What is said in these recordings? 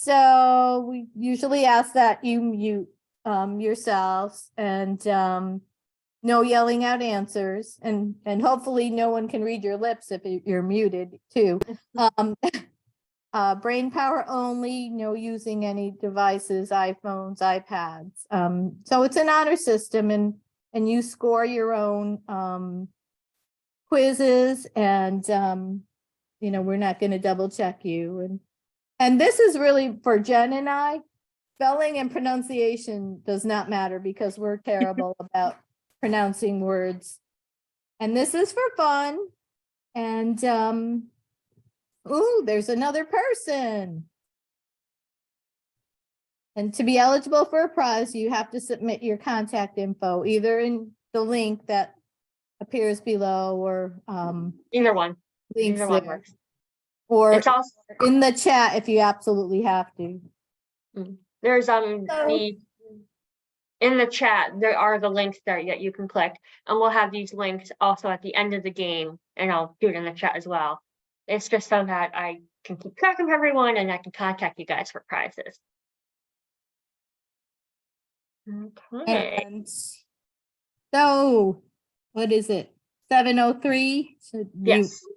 So we usually ask that you mute yourselves and no yelling out answers, and hopefully no one can read your lips if you're muted too. Brain power only, no using any devices, iPhones, iPads. So it's an honor system, and you score your own quizzes, and we're not going to double check you. And this is really for Jen and I. Spelling and pronunciation does not matter because we're terrible about pronouncing words. And this is for fun. And ooh, there's another person. And to be eligible for a prize, you have to submit your contact info either in the link that appears below, or either one. Links Either one there. works. Or It's also in the chat if you absolutely have to. there's in the chat, there are the links there that you can click, and we'll have these links also at the end of the game, and I'll do it in the chat as well. It's just so that I can keep track of everyone and I can contact you guys for prizes. Okay. And so, what is it? 7:03. So Yes. you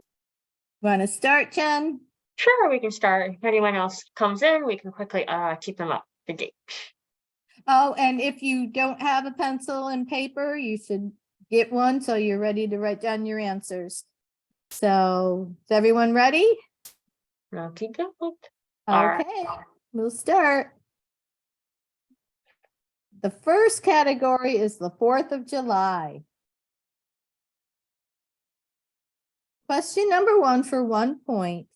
want to start, Jen? Sure, we can start. If anyone else comes in, we can quickly keep them up to date. Oh, and if you don't have a pencil and paper, you should get one so you're ready to write down your answers. So, is everyone ready? Okay, good. Okay, we'll start. The first category is the 4th of July. Question number 1 for 1 point.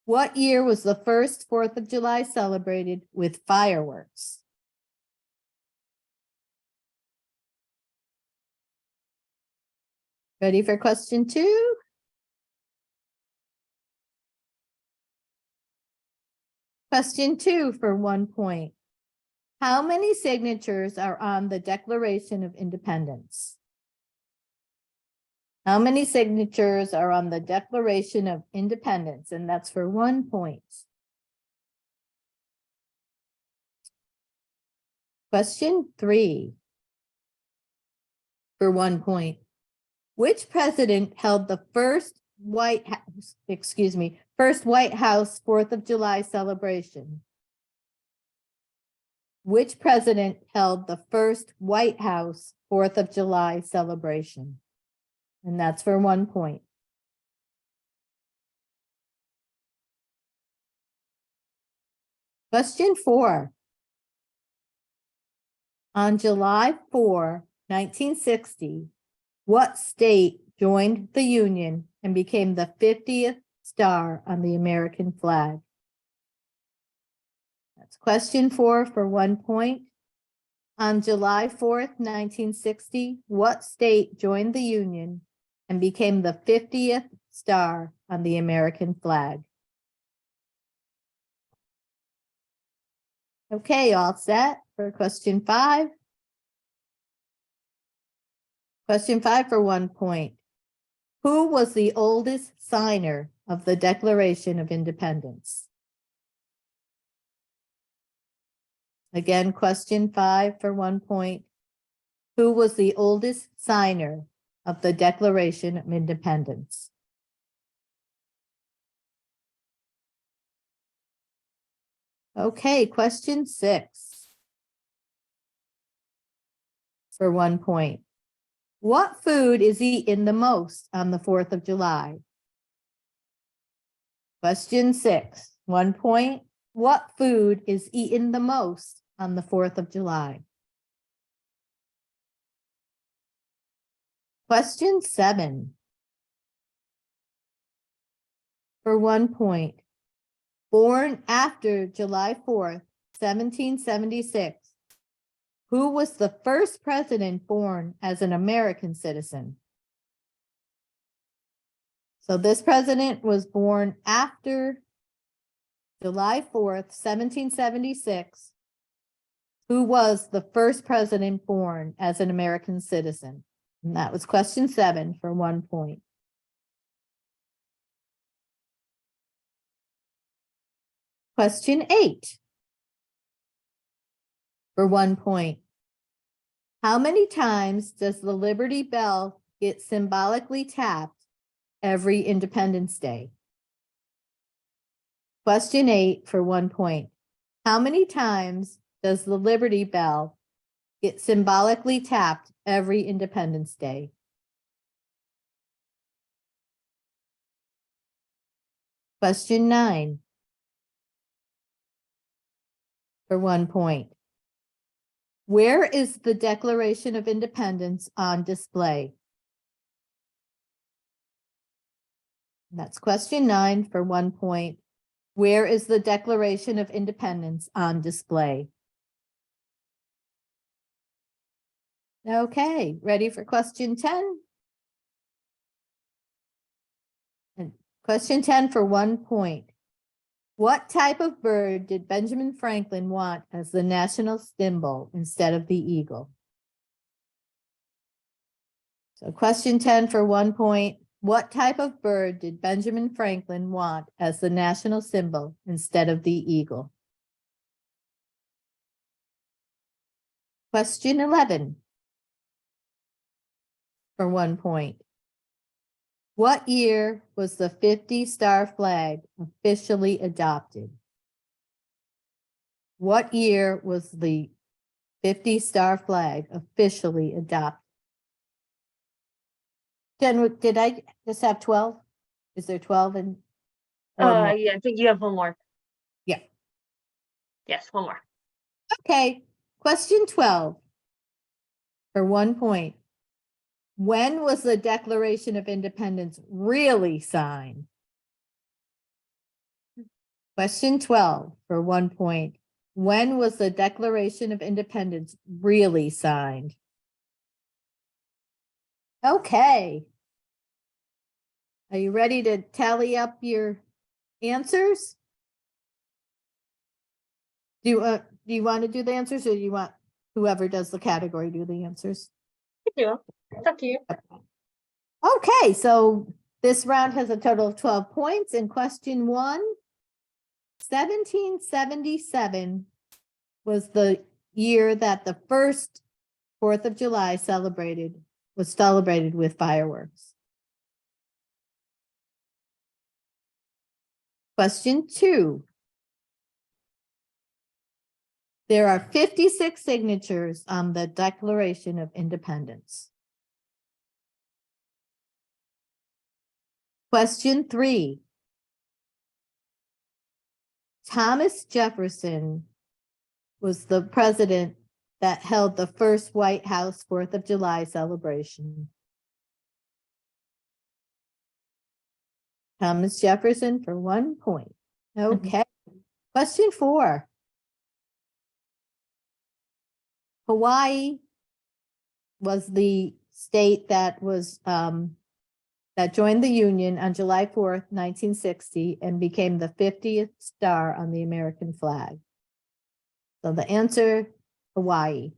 What year was the first 4th of July celebrated with fireworks? Ready for question 2? Question 2 for 1 point. How many signatures are on the Declaration of Independence? How many signatures are on the Declaration of Independence? And that's for 1 point. Question 3 for 1 point. Which president held the first White House 4th of July celebration? Which president held the first White House 4th of July celebration? And that's for 1 point. Question 4. On July 4, 1960, what state joined the Union and became the 50th star on the American flag? That's question 4 for 1 point. On July 4th, 1960, what state joined the Union and became the 50th star on the American flag? Okay, all set for question 5. Question 5 for 1 point. Who was the oldest signer of the Declaration of Independence? Again, question 5 for 1 point. Who was the oldest signer of the Declaration of Independence? Okay, question 6 for 1 point. What food is eaten the most on the 4th of July? Question 6, 1 point. What food is eaten the most on the 4th of July? Question 7 for 1 point. Born after July 4th, 1776, who was the first president born as an American citizen? So this president was born after July 4th, 1776. Who was the first president born as an American citizen? And that was question 7 for 1 point. Question 8. For 1 point. How many times does the Liberty Bell get symbolically tapped every Independence Day? Question 8 for 1 point. How many times does the Liberty Bell get symbolically tapped every Independence Day? Question 9 for 1 point. Where is the Declaration of Independence on display? That's question 9 for 1 point. Where is the Declaration of Independence on display? Okay, ready for question 10? And question 10 for 1 point. What type of bird did Benjamin Franklin want as the national symbol instead of the eagle? So question 10 for 1 point. What type of bird did Benjamin Franklin want as the national symbol instead of the eagle? Question 11 for 1 point. What year was the 50-star flag officially adopted? What year was the 50-star flag officially adopted? Jen, did I just have 12? Is there 12 and? Yeah, I think you have one more. Yeah. Yes, one more. Okay, question 12 for 1 point. When was the Declaration of Independence really signed? Question 12 for 1 point. When was the Declaration of Independence really signed? Okay. Are you ready to tally up your answers? Do you want to do the answers, or do you want whoever does the category do the answers? Yeah, it's up to you. Okay, so this round has a total of 12 points. In question 1, 1777 was the year that the first 4th of July was celebrated with fireworks. Question 2. There are 56 signatures on the Declaration of Independence. Question 3. Thomas Jefferson was the president that held the first White House 4th of July celebration. Thomas Jefferson for 1 point. Okay. Question 4. Hawaii was the state that was that joined the Union on July 4th, 1960, and became the 50th star on the American flag. So the answer, Hawaii.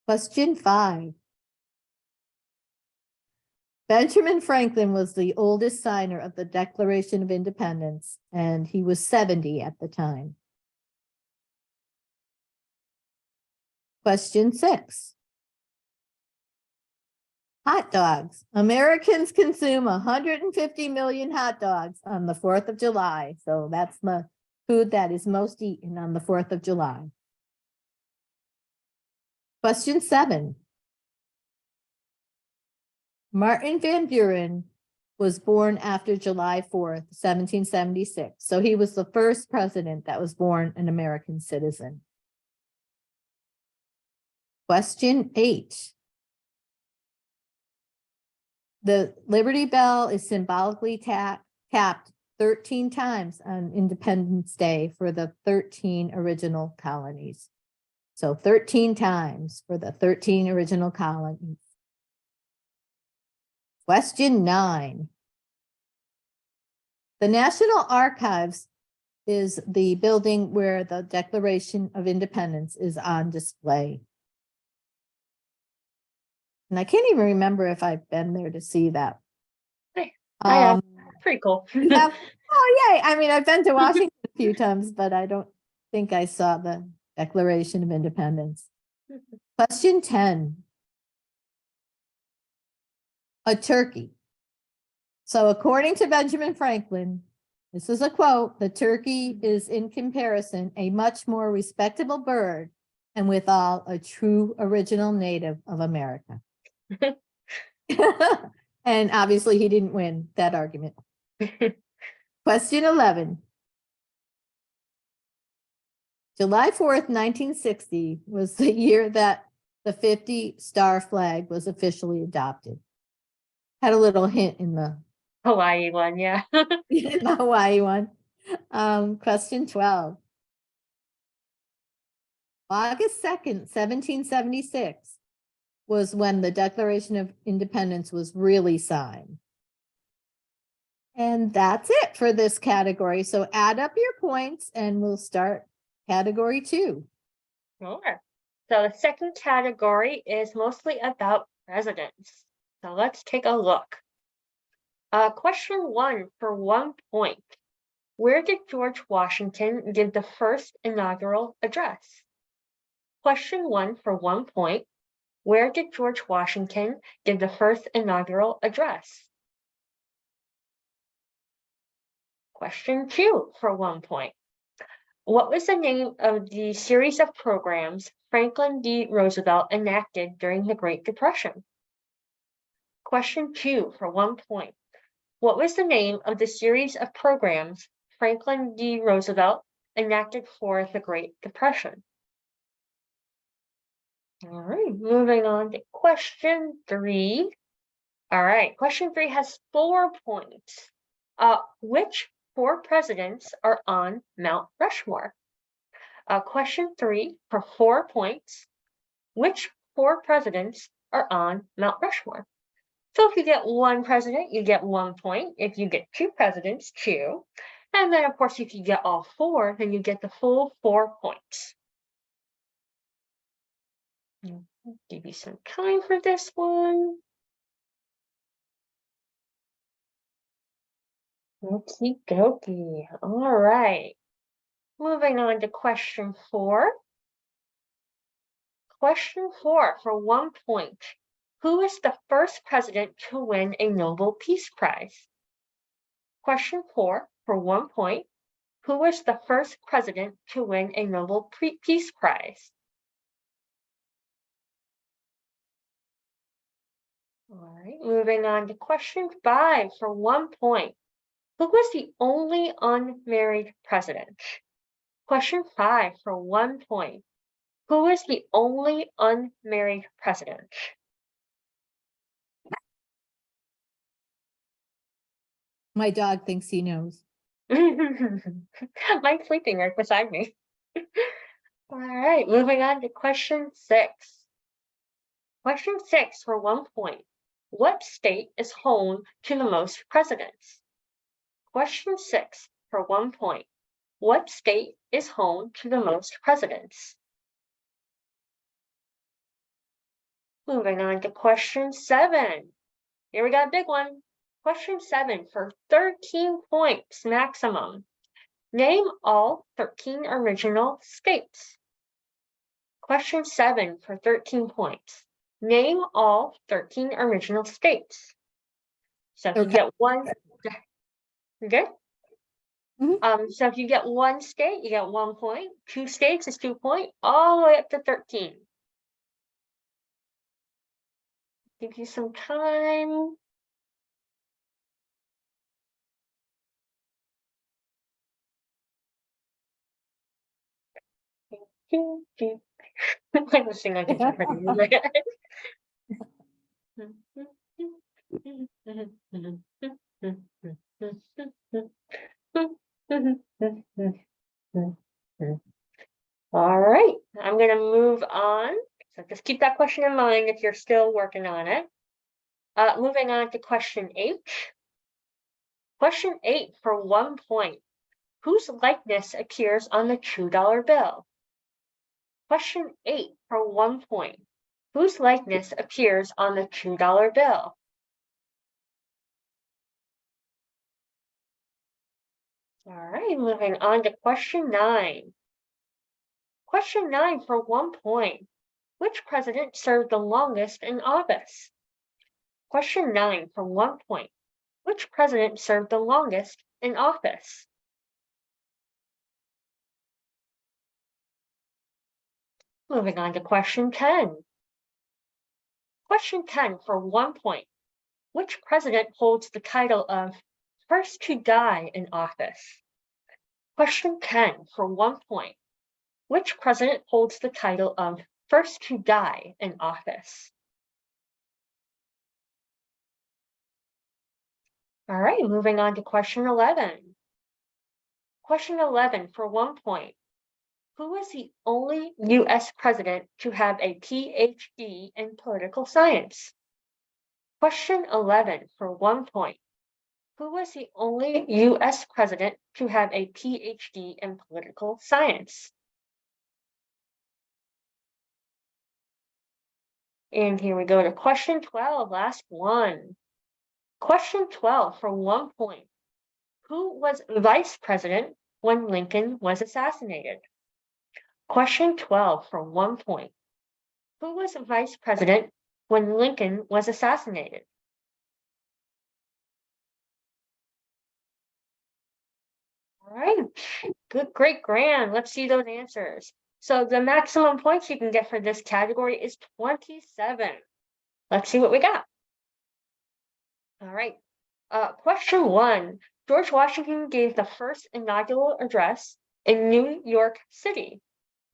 Question 5. Benjamin Franklin was the oldest signer of the Declaration of Independence, and he was 70 at the time. Question 6. Hot dogs. Americans consume 150 million hot dogs on the 4th of July. So that's the food that is most eaten on the 4th of July. Question 7. Martin Van Buren was born after July 4th, 1776. So he was the first president that was born an American citizen. Question 8. The Liberty Bell is symbolically tapped 13 times on Independence Day for the 13 original colonies. So 13 times for the 13 original colonies. Question 9. The National Archives is the building where the Declaration of Independence is on display. And I can't even remember if I've been there to see that. Hey, I am. Pretty cool. Oh, yay. I mean, I've been to Washington a few times, but I don't think I saw the Declaration of Independence. Question 10. A turkey. So according to Benjamin Franklin, this is a quote, the turkey is in comparison a much more respectable bird and withal a true original native of America. And obviously he didn't win that argument. Question 11. July 4th, 1960 was the year that the 50-star flag was officially adopted. Had a little hint in the Hawaii one, yeah. the Hawaii one. Question 12. August 2nd, 1776 was when the Declaration of Independence was really signed. And that's it for this category. So add up your points and we'll start category 2. Sure. So the second category is mostly about presidents. So let's take a look. Question 1 for 1 point. Where did George Washington give the first inaugural address? Question 1 for 1 point. Where did George Washington give the first inaugural address? Question 2 for 1 point. What was the name of the series of programs Franklin D. Roosevelt enacted during the Great Depression? Question 2 for 1 point. What was the name of the series of programs Franklin D. Roosevelt enacted for the Great Depression? All right, moving on to question 3. All right, question 3 has 4 points. Which 4 presidents are on Mount Rushmore? Question 3 for 4 points. Which 4 presidents are on Mount Rushmore? So if you get 1 president, you get 1 point. If you get 2 presidents, 2. And then, of course, if you get all 4, then you get the full 4 points. I'll give you some time for this one. Okie dokie. All right. Moving on to question 4. Question 4 for 1 point. Who is the first president to win a Nobel Peace Prize? Question 4 for 1 point. Who was the first president to win a Nobel Peace Prize? All right, moving on to question 5 for 1 point. Who was the only unmarried president? Question 5 for 1 point. Who was the only unmarried president? My dog thinks he knows. Mine's sleeping right beside me. All right, moving on to question 6. Question 6 for 1 point. What state is home to the most presidents? Question 6 for 1 point. What state is home to the most presidents? Moving on to question 7. Here we got a big one. Question 7 for 13 points maximum. Name all 13 original states. Question 7 for 13 points. Name all 13 original states. So if you get 1, good? So if you get 1 state, you get 1 point. 2 states is 2 points, all the way up to 13. Give you some time. I'm listening on different music. All right, I'm going to move on. So just keep that question in mind if you're still working on it. Moving on to question 8. Question 8 for 1 point. Whose likeness appears on the $2 bill? Question 8 for 1 point. Whose likeness appears on the $2 bill? All right, moving on to question 9. Question 9 for 1 point. Which president served the longest in office? Question 9 for 1 point. Which president served the longest in office? Moving on to question 10. Question 10 for 1 point. Which president holds the title of first to die in office? Question 10 for 1 point. Which president holds the title of first to die in office? All right, moving on to question 11. Question 11 for 1 point. Who was the only US president to have a PhD in political science? Question 11 for 1 point. Who was the only US president to have a PhD in political science? And here we go to question 12, last one. Question 12 for 1 point. Who was vice president when Lincoln was assassinated? Question 12 for 1 point. Who was vice president when Lincoln was assassinated? All right, good, great, grand. Let's see those answers. So the maximum points you can get for this category is 27. Let's see what we got. All right. Question 1. George Washington gave the first inaugural address in New York City.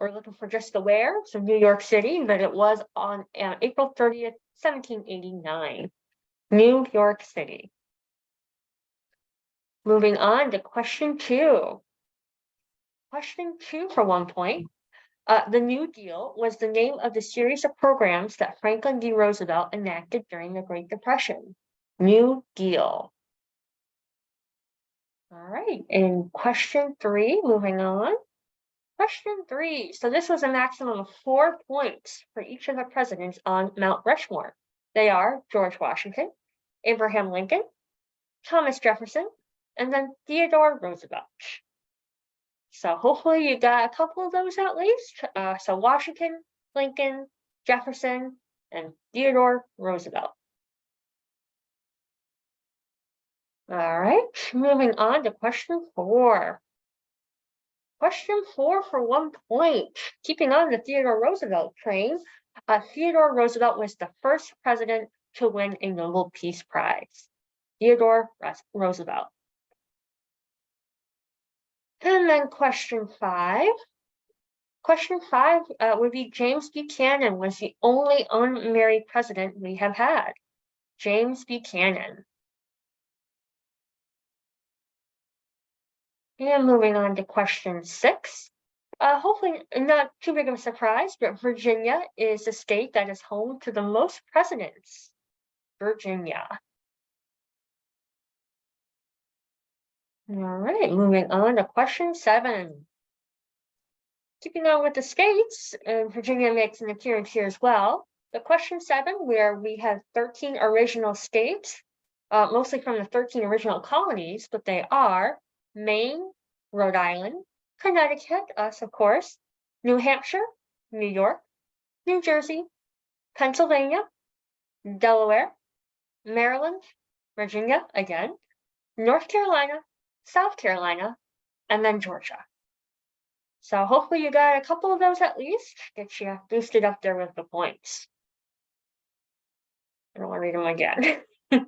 We're looking for just the where, so New York City, but it was on April 30th, 1789. New York City. Moving on to question 2. Question 2 for 1 point. The New Deal was the name of the series of programs that Franklin D. Roosevelt enacted during the Great Depression. New Deal. All right, and question 3, moving on. Question 3. So this was a maximum of 4 points for each of the presidents on Mount Rushmore. They are George Washington, Abraham Lincoln, Thomas Jefferson, and then Theodore Roosevelt. So hopefully you got a couple of those at least. So Washington, Lincoln, Jefferson, and Theodore Roosevelt. All right, moving on to question 4. Question 4 for 1 point. Keeping on the Theodore Roosevelt train, Theodore Roosevelt was the first president to win a Nobel Peace Prize. Theodore Roosevelt. And then question 5. Question 5 would be James Buchanan was the only unmarried president we have had. James Buchanan. And moving on to question 6. Hopefully not too big of a surprise, but Virginia is the state that is home to the most presidents. Virginia. All right, moving on to question 7. Keeping on with the states, Virginia makes an appearance here as well. The question 7, where we have 13 original states, mostly from the 13 original colonies, but they are Maine, Rhode Island, Connecticut, us of course, New Hampshire, New York, New Jersey, Pennsylvania, Delaware, Maryland, Virginia again, North Carolina, South Carolina, and then Georgia. So hopefully you got a couple of those at least, get you boosted up there with the points. I don't want to read them again. 2,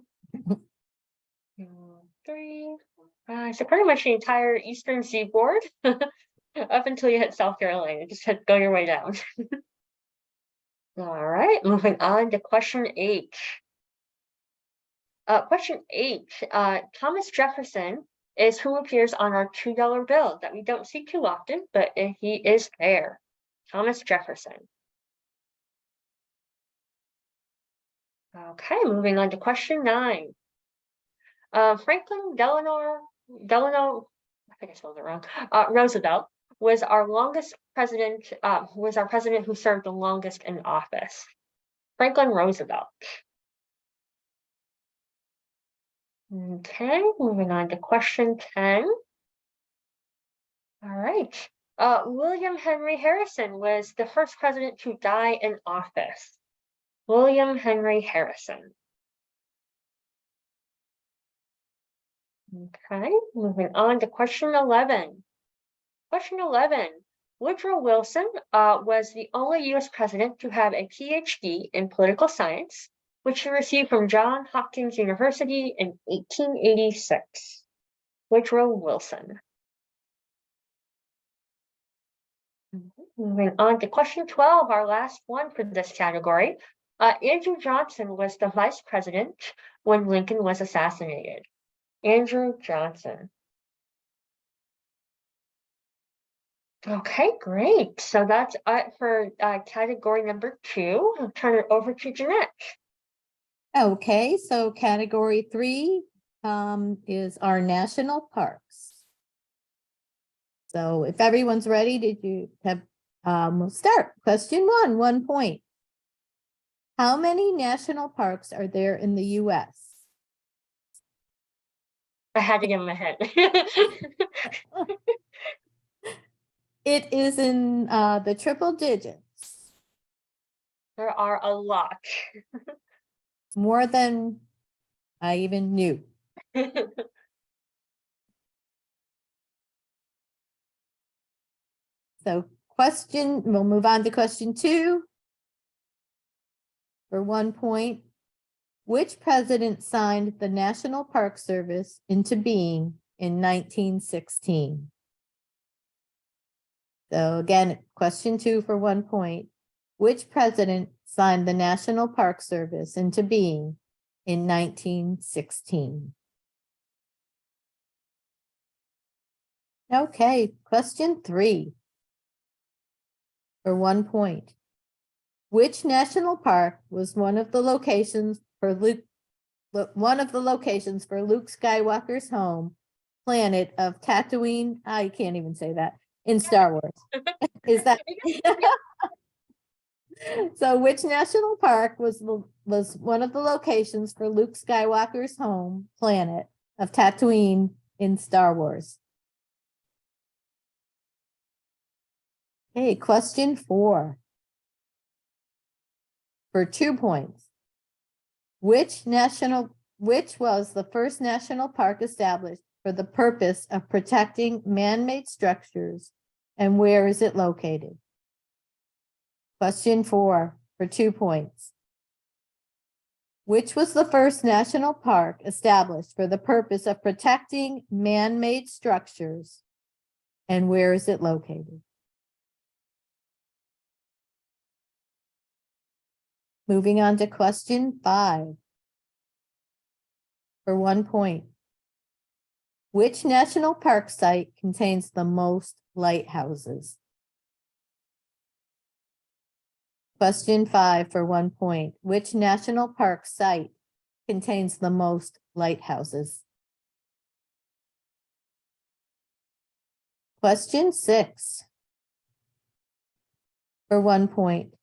3, 4, 5. So pretty much the entire eastern seaboard up until you hit South Carolina. Just go your way down. All right, moving on to question 8. Question 8, Thomas Jefferson is who appears on our $2 bill that we don't see too often, but he is there. Thomas Jefferson. Okay, moving on to question 9. Franklin Delano, I think I spelled it wrong, Roosevelt was our longest president, was our president who served the longest in office. Franklin Roosevelt. Okay, moving on to question 10. All right. William Henry Harrison was the first president to die in office. William Henry Harrison. Okay, moving on to question 11. Question 11. Woodrow Wilson was the only U.S. president to have a PhD in political science, which he received from Johns Hopkins University in 1886. Woodrow Wilson. Moving on to question 12, our last one for this category. Andrew Johnson was the vice president when Lincoln was assassinated. Andrew Johnson. Okay, great. So that's it for category number 2. I'll turn it over to Jeanette. Okay, so category 3 is our national parks. So if everyone's ready, did you have, we'll start. Question 1, 1 point. How many national parks are there in the US? I had to give him a hint. It is in the triple digits. There are a lot. More than I even knew. So we'll move on to question 2. For 1 point, which president signed the National Park Service into being in 1916? So again, question 2 for 1 point. Which president signed the National Park Service into being in 1916? Okay, question 3 for 1 point. Which national park was one of the locations for Luke Skywalker's home planet of Tatooine? I can't even say that in Star Wars. Is that so? Which national park was one of the locations for Luke Skywalker's home planet of Tatooine in Star Wars? Okay, question 4 for 2 points. Which was the first national park established for the purpose of protecting man-made structures, and where is it located? Question 4 for 2 points. Which was the first national park established for the purpose of protecting man-made structures, and where is it located? Moving on to question 5 for 1 point. Which national park site contains the most lighthouses? Question 5 for 1 point. Which national park site contains the most lighthouses? Question 6 for 1 point.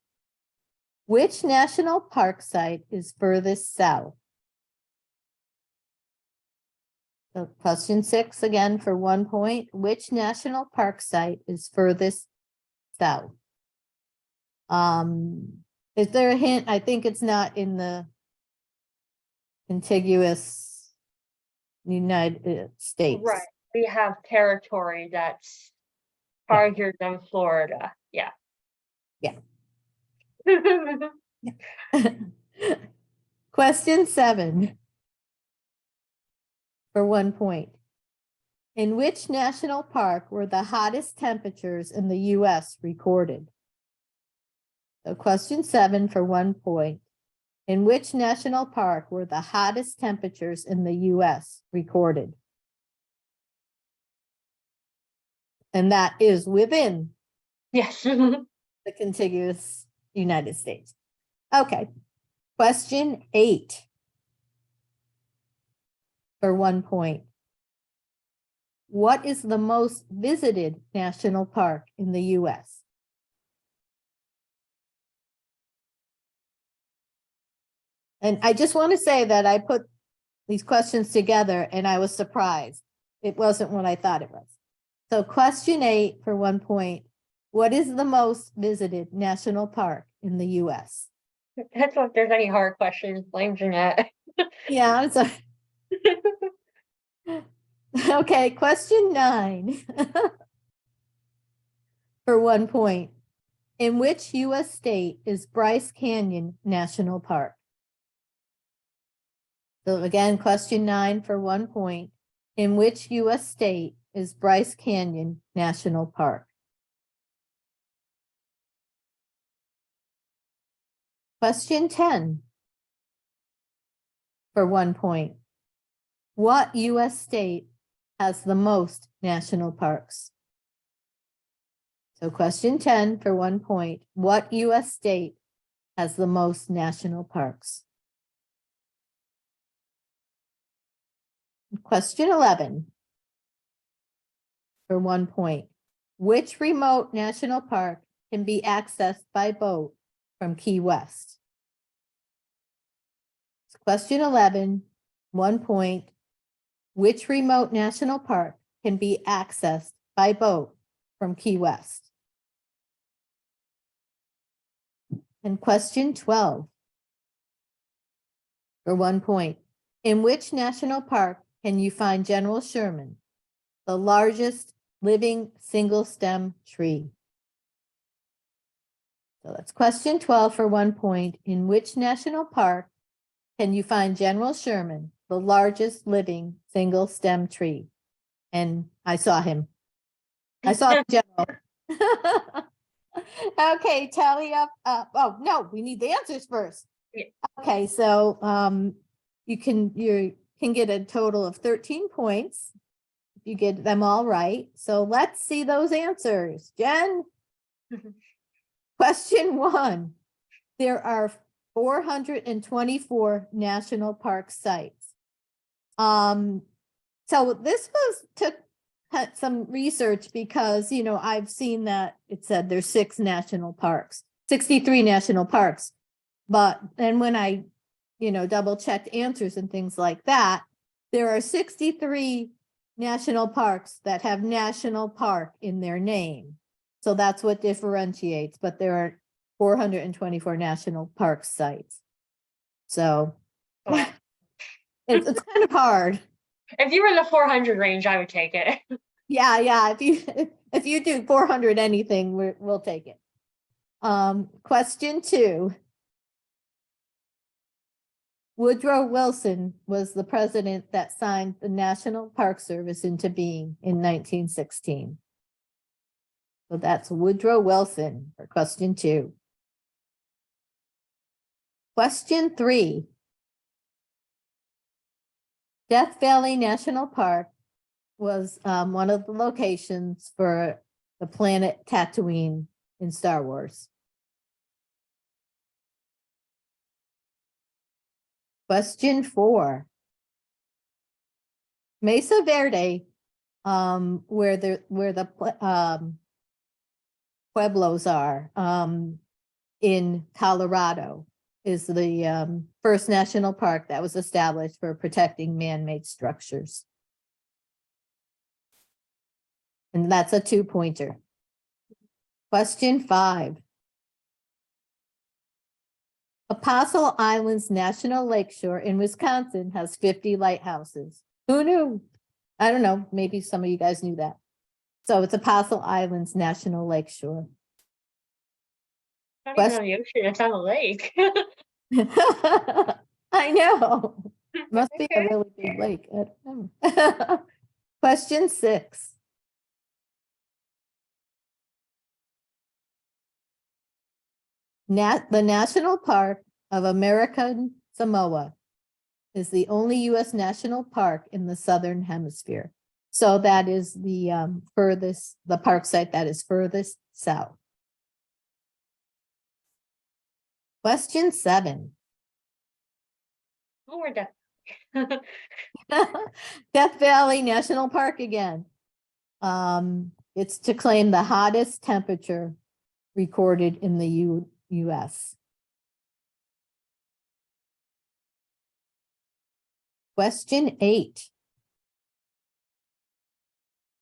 Which national park site is furthest south? So question 6 again for 1 point. Which national park site is furthest south? Is there a hint? I think it's not in the contiguous United States. Right. We have territory that's larger than Florida. Yeah. Yeah. Question 7 for 1 point. In which national park were the hottest temperatures in the US recorded? So question 7 for 1 point. In which national park were the hottest temperatures in the US recorded? And that is within Yes. the contiguous United States. Okay. Question 8 for 1 point. What is the most visited national park in the US? And I just want to say that I put these questions together and I was surprised. It wasn't what I thought it was. So question 8 for 1 point. What is the most visited national park in the US? That's not if there's any hard questions, blame Jeanette. Yeah, it's a, okay, question 9 for 1 point. In which US state is Bryce Canyon National Park? So again, question 9 for 1 point. In which US state is Bryce Canyon National Park? Question 10 for 1 point. What US state has the most national parks? So question 10 for 1 point. What US state has the most national parks? Question 11 for 1 point. Which remote national park can be accessed by boat from Key West? Question 11, 1 point. Which remote national park can be accessed by boat from Key West? And question 12 for 1 point. In which national park can you find General Sherman, the largest living single stem tree? So that's question 12 for 1 point. In which national park can you find General Sherman, the largest living single stem tree? And I saw him. I saw the general. Okay, tally up. Oh, no, we need the answers first. Yeah. Okay, so you can get a total of 13 points if you get them all right. So let's see those answers. Jen, question 1. There are 424 national park sites. So this took some research because, you know, I've seen that it said there's 63 national parks. But then when I, you know, double checked answers and things like that, there are 63 national parks that have national park in their name. So that's what differentiates, but there are 424 national park sites. So Wow. it's kind of hard. If you were in the 400 range, I would take it. Yeah. If you do 400 anything, we'll take it. Question 2. Woodrow Wilson was the president that signed the National Park Service into being in 1916. So that's Woodrow Wilson for question 2. Question 3. Death Valley National Park was one of the locations for the planet Tatooine in Star Wars. Question 4. Mesa Verde, where the pueblos are in Colorado, is the first national park that was established for protecting man-made structures. And that's a 2-pointer. Question 5. Apostle Islands National Lakeshore in Wisconsin has 50 lighthouses. Who knew? I don't know. Maybe some of you guys knew that. So it's Apostle Islands National Lakeshore. It's not even on the ocean, it's on a lake. I know. Must be a really big lake. I don't know. Question 6. The National Park of American Samoa is the only U.S. national park in the Southern Hemisphere. So that is the park site that is furthest south. Question 7. Oh, we're done. Death Valley National Park again. It's to claim the hottest temperature recorded in the U.S. Question 8.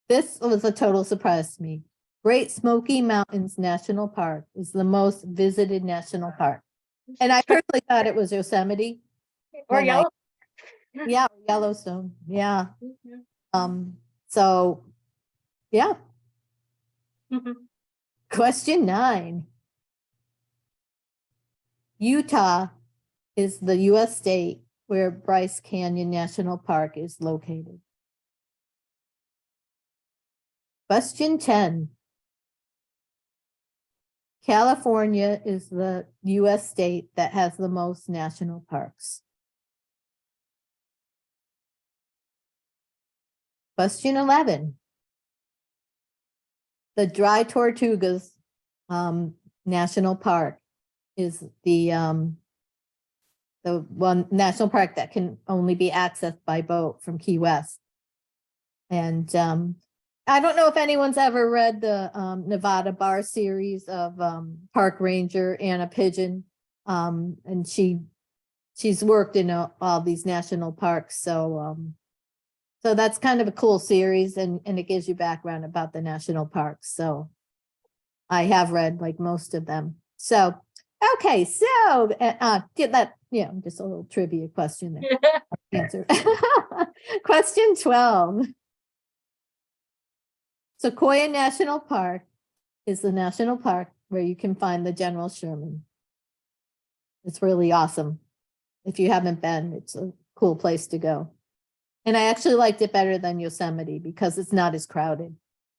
This was a total surprise to me. Great Smoky Mountains National Park is the most visited national park. And I personally thought it was Yosemite. Or when I- yellow. Yeah, Yellowstone. Yeah. Mhm. So yeah. Mhm. Question 9. Utah is the US state where Bryce Canyon National Park is located. Question 10. California is the US state that has the most national parks. Question 11. The Dry Tortugas National Park is the one national park that can only be accessed by boat from Key West. And I don't know if anyone's ever read the Nevada Bar series of Park Ranger Anna Pigeon. And she's worked in all these national parks. So that's kind of a cool series, and it gives you background about the national parks. So I have read like most of them. So, okay. So get that, just a little trivia question there. Answer. Question 12. Sequoia National Park is the national park where you can find the General Sherman. It's really awesome. If you haven't been, it's a cool place to go. And I actually liked it better than Yosemite because it's not as crowded.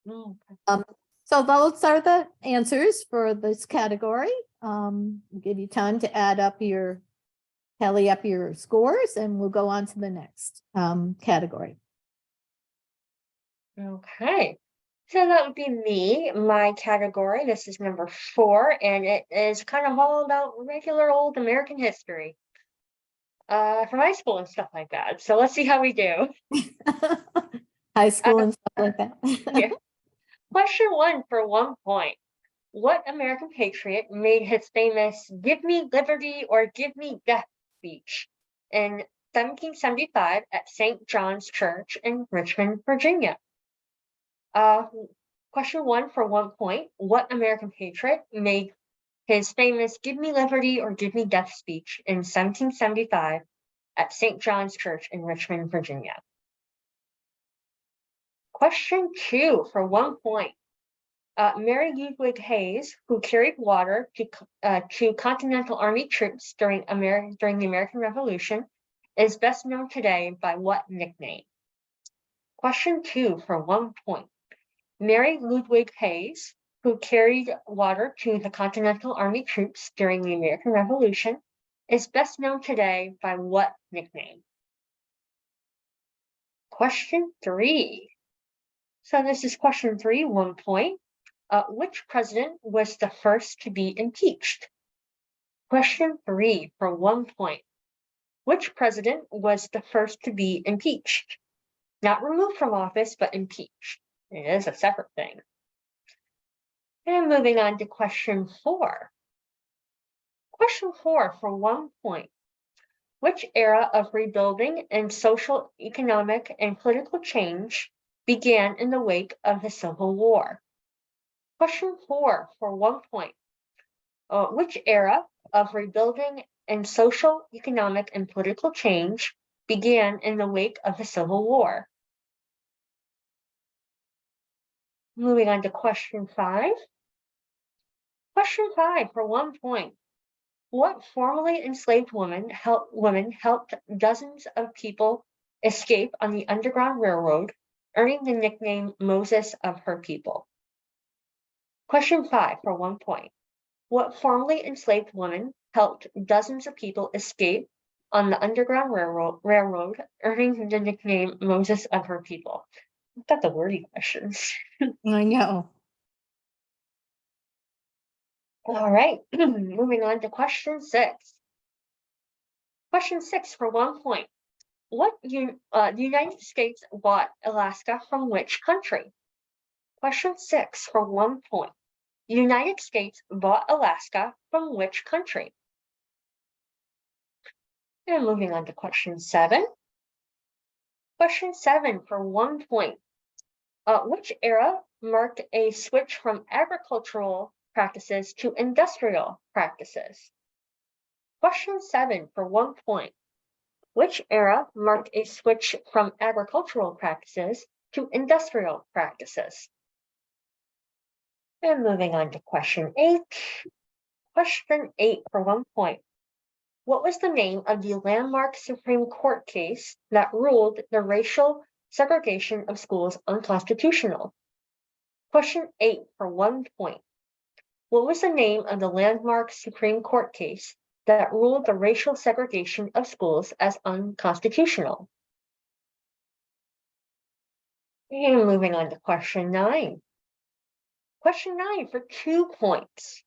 Oh, okay. So those are the answers for this category. Give you time to tally up your scores, and we'll go on to the next category. Okay. So that would be me, my category. This is number 4, and it is kind of all about regular old American history. From high school and stuff like that. So let's see how we do. High school and stuff like that. Yeah. Question 1 for 1 point. What American patriot made his famous "Give me liberty or give me death" speech in 1775 at St. John's Church in Richmond, Virginia? Question 1 for 1 point. What American patriot made his famous "Give me liberty or give me death" speech in 1775 at St. John's Church in Richmond, Virginia? Question 2 for 1 point. Mary Ludwig Hayes, who carried water to Continental Army troops during the American Revolution, is best known today by what nickname? Question 2 for 1 point. Mary Ludwig Hayes, who carried water to the Continental Army troops during the American Revolution, is best known today by what nickname? Question 3. So this is question 3, 1 point. Which president was the first to be impeached? Question 3 for 1 point. Which president was the first to be impeached? Not removed from office, but impeached. It is a separate thing. And moving on to question 4. Question 4 for 1 point. Which era of rebuilding and social, economic, and political change began in the wake of the Civil War? Question 4 for 1 point. Which era of rebuilding and social, economic, and political change began in the wake of the Civil War? Moving on to question 5. Question 5 for 1 point. What formerly enslaved women helped dozens of people escape on the Underground Railroad, earning the nickname Moses of her people? Question 5 for 1 point. What formerly enslaved woman helped dozens of people escape on the Underground Railroad, earning the nickname Moses of her people? That's a wordy question. I know. All right, moving on to question 6. Question 6 for 1 point. The United States bought Alaska from which country? Question 6 for 1 point. The United States bought Alaska from which country? And moving on to question 7. Question 7 for 1 point. Which era marked a switch from agricultural practices to industrial practices? Question 7 for 1 point. Which era marked a switch from agricultural practices to industrial practices? And moving on to question 8. Question 8 for 1 point. What was the name of the landmark Supreme Court case that ruled the racial segregation of schools unconstitutional? Question 8 for 1 point. What was the name of the landmark Supreme Court case that ruled the racial segregation of schools as unconstitutional? And moving on to question 9. Question 9 for 2 points.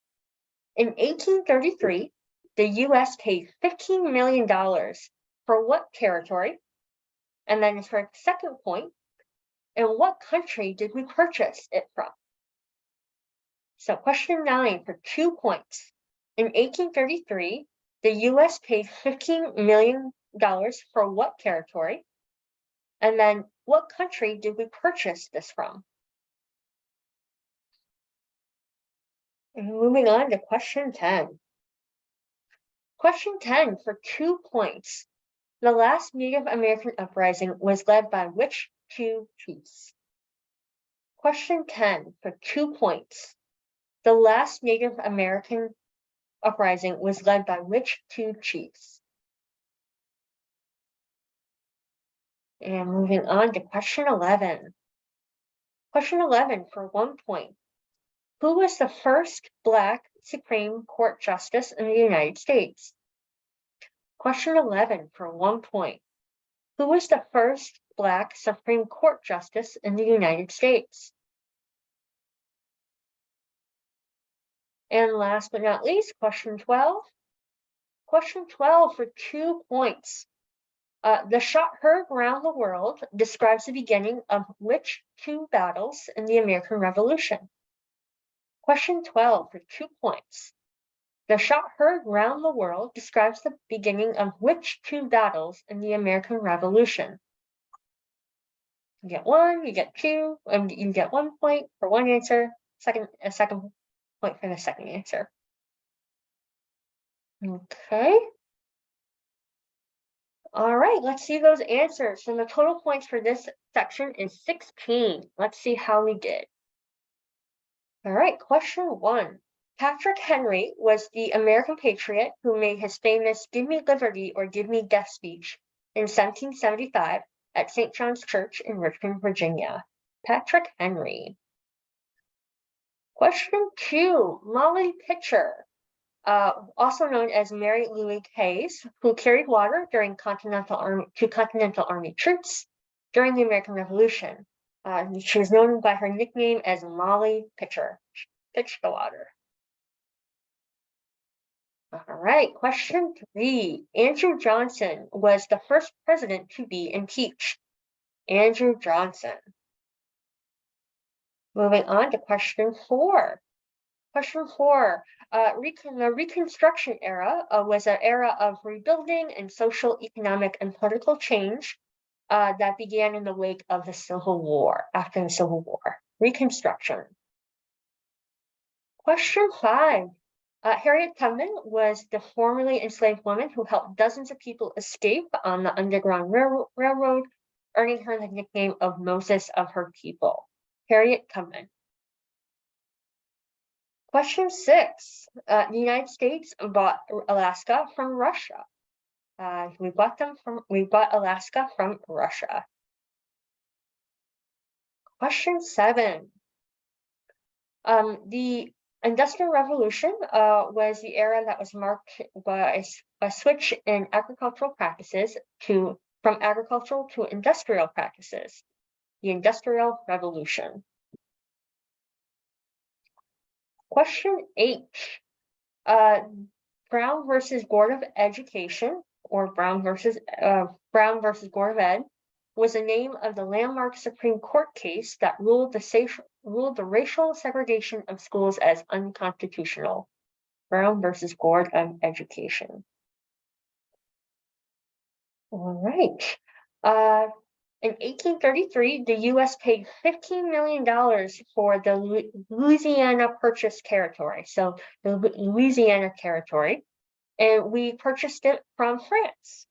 In 1833, the U.S. paid $15 million for what territory? And then for a second point, in what country did we purchase it from? So question 9 for 2 points. In 1833, the U.S. paid $15 million for what territory? And then what country did we purchase this from? And moving on to question 10. Question 10 for 2 points. The last Native American uprising was led by which 2 chiefs? Question 10 for 2 points. The last Native American uprising was led by which 2 chiefs? And moving on to question 11. Question 11 for 1 point. Who was the first Black Supreme Court Justice in the United States? Question 11 for 1 point. Who was the first Black Supreme Court Justice in the United States? And last but not least, question 12. Question 12 for 2 points. The shot heard around the world describes the beginning of which 2 battles in the American Revolution? Question 12 for 2 points. The shot heard round the world describes the beginning of which 2 battles in the American Revolution? You get 1, you get 2, and you get 1 point for 1 answer, a second point for the second answer. Okay. All right, let's see those answers. So the total points for this section is 16. Let's see how we did. All right, question 1. Patrick Henry was the American patriot who made his famous "Give me liberty or give me death" speech in 1775 at St. John's Church in Richmond, Virginia. Patrick Henry. Question 2. Molly Pitcher, also known as Mary Louise Hayes, who carried water during Continental Army troops during the American Revolution. She was known by her nickname as Molly Pitcher. Pitch the water. All right, question 3. Andrew Johnson was the first president to be impeached. Andrew Johnson. Moving on to question 4. Question 4. The Reconstruction era was an era of rebuilding and social, economic, and political change that began in the wake of the Civil War, after the Civil War. Reconstruction. Question 5. Harriet Tubman was the formerly enslaved woman who helped dozens of people escape on the Underground Railroad, earning her the nickname of Moses of her people. Harriet Tubman. Question 6. The United States bought Alaska from Russia. We bought Alaska from Russia. Question 7. The Industrial Revolution was the era that was marked by a switch in agricultural practices from agricultural to industrial practices. The Industrial Revolution. Question 8. Brown versus Board of Education, or Brown versus Board of Ed, was the name of the landmark Supreme Court case that ruled the racial segregation of schools as unconstitutional. Brown versus Board of Education. All right. In 1833, the U.S. paid $15 million for the Louisiana Purchase Territory. So the Louisiana Territory, and we purchased it from France.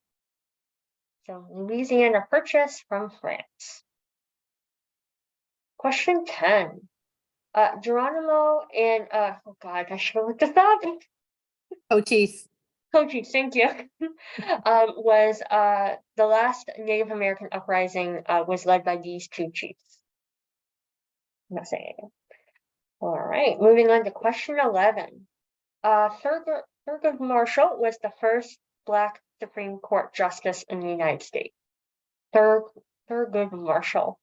So Louisiana Purchase from France. Question 10. Geronimo and, oh God, I should have looked this up. Cochise. Cochise, thank you. Was the last Native American uprising was led by these two chiefs. I'm not saying anything. All right, moving on to question 11. Thurgood Marshall was the first Black Supreme Court justice in the United States. Thurgood Marshall.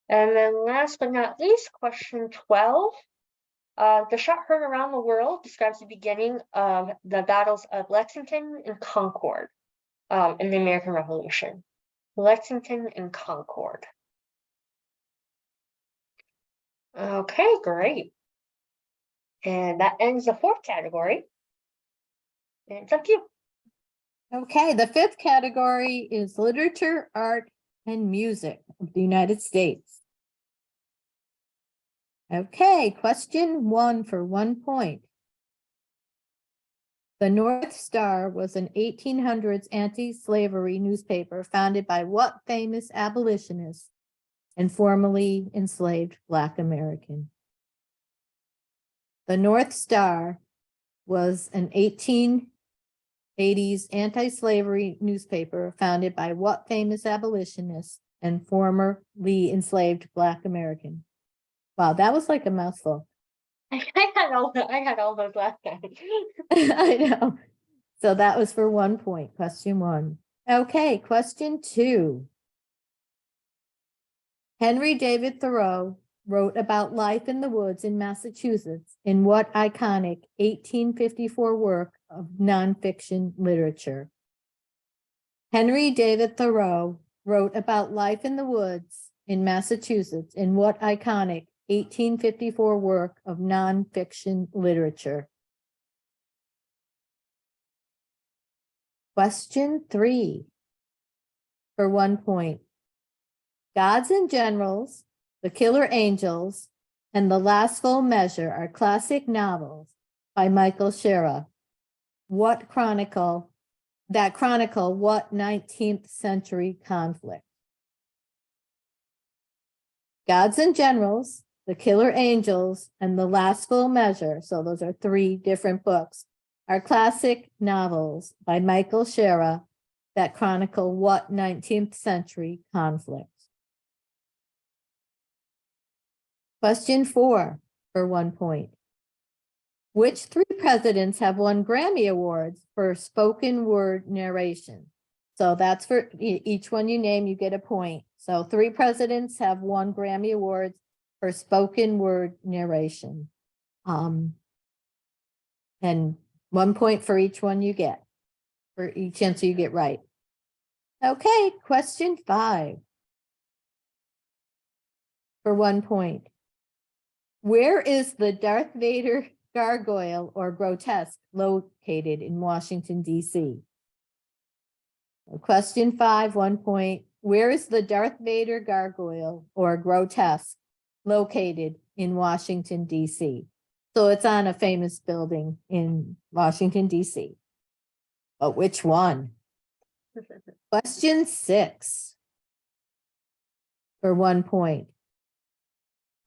And then last but not least, question 12. The shot heard around the world describes the beginning of the battles of Lexington and Concord in the American Revolution. Lexington and Concord. Okay, great. And that ends the fourth category. And it's up to you. Okay, the fifth category is literature, art, and music of the United States. Okay, question 1 for 1 point. The North Star was an 1800s anti-slavery newspaper founded by what famous abolitionist and formerly enslaved Black American? The North Star was an 1880s anti-slavery newspaper founded by what famous abolitionist and formerly enslaved Black American? Wow, that was like a mouthful. I had all those last time. I know. So that was for 1 point, question 1. Okay, question 2. Henry David Thoreau wrote about life in the woods in Massachusetts in what iconic 1854 work of nonfiction literature? Henry David Thoreau wrote about life in the woods in Massachusetts in what iconic 1854 work of nonfiction literature? Question 3 for 1 point. Gods and Generals, The Killer Angels, and The Last Full Measure are classic novels by Michael Shera. What chronicle what 19th century conflict? Gods and Generals, The Killer Angels, and The Last Full Measure, so those are 3 different books, are classic novels by Michael Shera that chronicle what 19th century conflict? Question 4 for 1 point. Which 3 presidents have won Grammy Awards for spoken word narration? So that's for each one you name, you get a point. So 3 presidents have won Grammy Awards for spoken word narration. And 1 point for each one you get, for each answer you get right. Okay, question 5 for 1 point. Where is the Darth Vader gargoyle or grotesque located in Washington, D.C.? Question 5, 1 point. Where is the Darth Vader gargoyle or grotesque located in Washington, D.C.? So it's on a famous building in Washington, D.C. But which one? Question 6 for 1 point.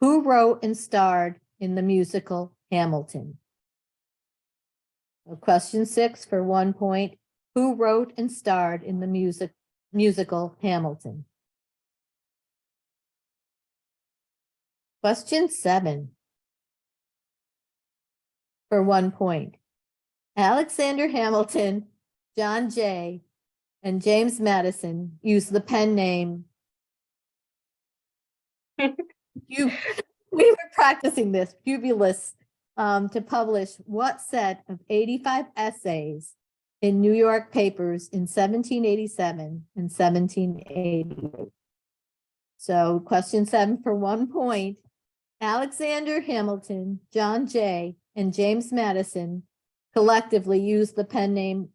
Who wrote and starred in the musical Hamilton? Question 6 for 1 point. Who wrote and starred in the musical Hamilton? Question 7 for 1 point. Alexander Hamilton, John Jay, and James Madison used the pen name. We were practicing this, Publius, to publish what set of 85 essays in New York papers in 1787 and 1788. So question 7 for 1 point. Alexander Hamilton, John Jay, and James Madison collectively used the pen name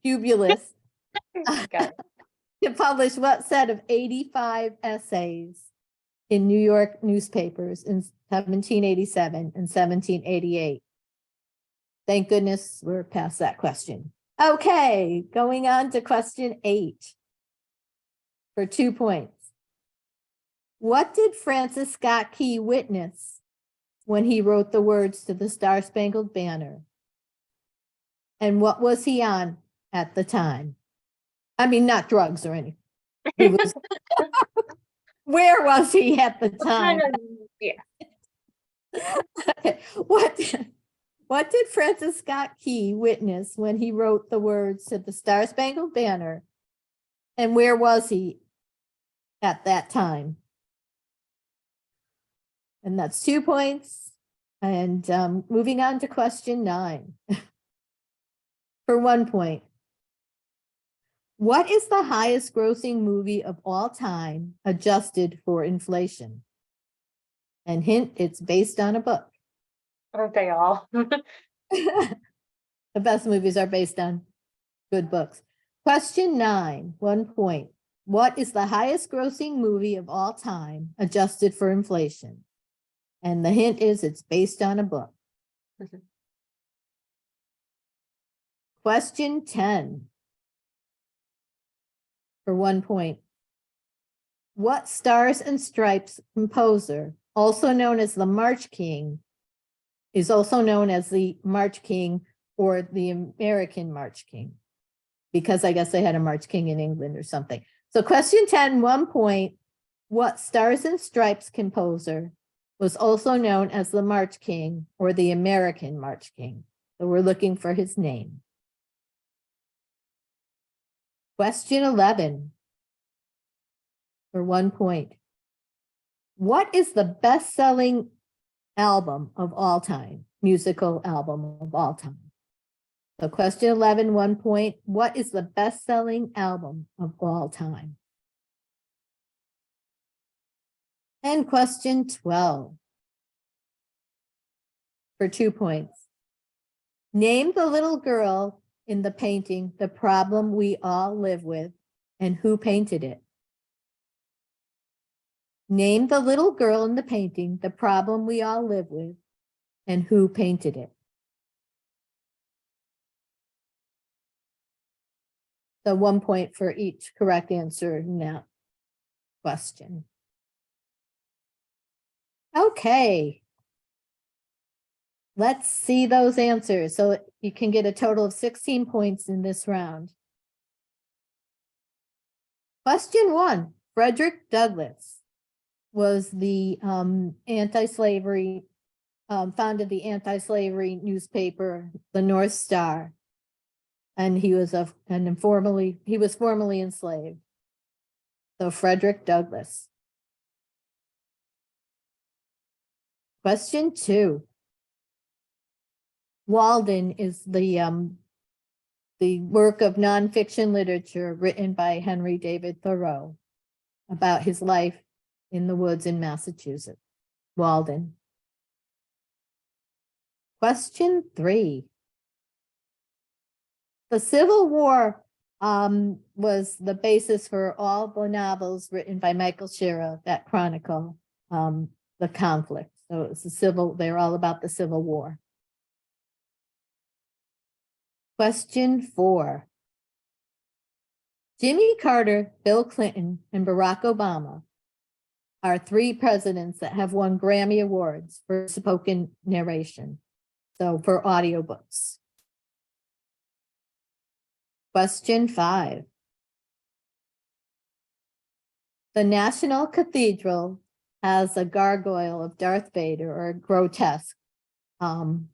Publius to publish what set of 85 essays in New York newspapers in 1787 and 1788? Thank goodness we're past that question. Okay, going on to question 8 for 2 points. What did Francis Scott Key witness when he wrote the words to the Star-Spangled Banner? And what was he on at the time? I mean, not drugs or anything. He was, where was he at the time? Yeah. Okay. What did Francis Scott Key witness when he wrote the words to the Star-Spangled Banner? And where was he at that time? And that's 2 points. And moving on to question 9 for 1 point. What is the highest grossing movie of all time adjusted for inflation? And hint, it's based on a book. Aren't they all? The best movies are based on good books. Question 9, 1 point. What is the highest grossing movie of all time adjusted for inflation? And the hint is it's based on a book. Question 10 for 1 point. What Stars and Stripes composer, also known as the March King, is also known as the March King or the American March King? Because I guess they had a March King in England or something. So question 10, 1 point. What Stars and Stripes composer was also known as the March King or the American March King? So we're looking for his name. Question 11 for 1 point. What is the best-selling album of all time, musical album of all time? So question 11, 1 point. What is the best-selling album of all time? And question 12 for 2 points. Name the little girl in the painting, The Problem We All Live With, and who painted it? Name the little girl in the painting, The Problem We All Live With, and who painted it? So 1 point for each correct answer in that question. Okay. Let's see those answers. So you can get a total of 16 points in this round. Question 1, Frederick Douglass was the anti-slavery, founded the anti-slavery newspaper, the North Star. And he was formerly enslaved. So Frederick Douglass. Question 2. Walden is the work of nonfiction literature written by Henry David Thoreau about his life in the woods in Massachusetts. Walden. Question 3. The Civil War was the basis for all the novels written by Michael Shira that chronicle the conflict. So it's they're all about the Civil War. Question 4. Jimmy Carter, Bill Clinton, and Barack Obama are 3 presidents that have won Grammy Awards for spoken narration, so for audiobooks. Question 5. The National Cathedral has a gargoyle of Darth Vader, or a grotesque, near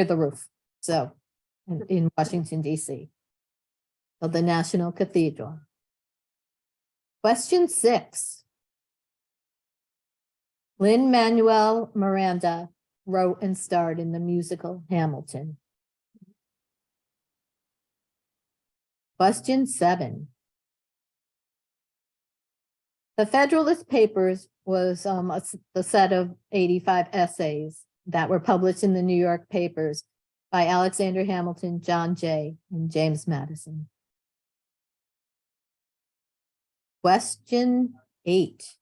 the roof. So in Washington, D.C. So the National Cathedral. Question 6. Lin-Manuel Miranda wrote and starred in the musical Hamilton. Question 7. The Federalist Papers was a set of 85 essays that were published in the New York papers by Alexander Hamilton, John Jay, and James Madison. Question 8.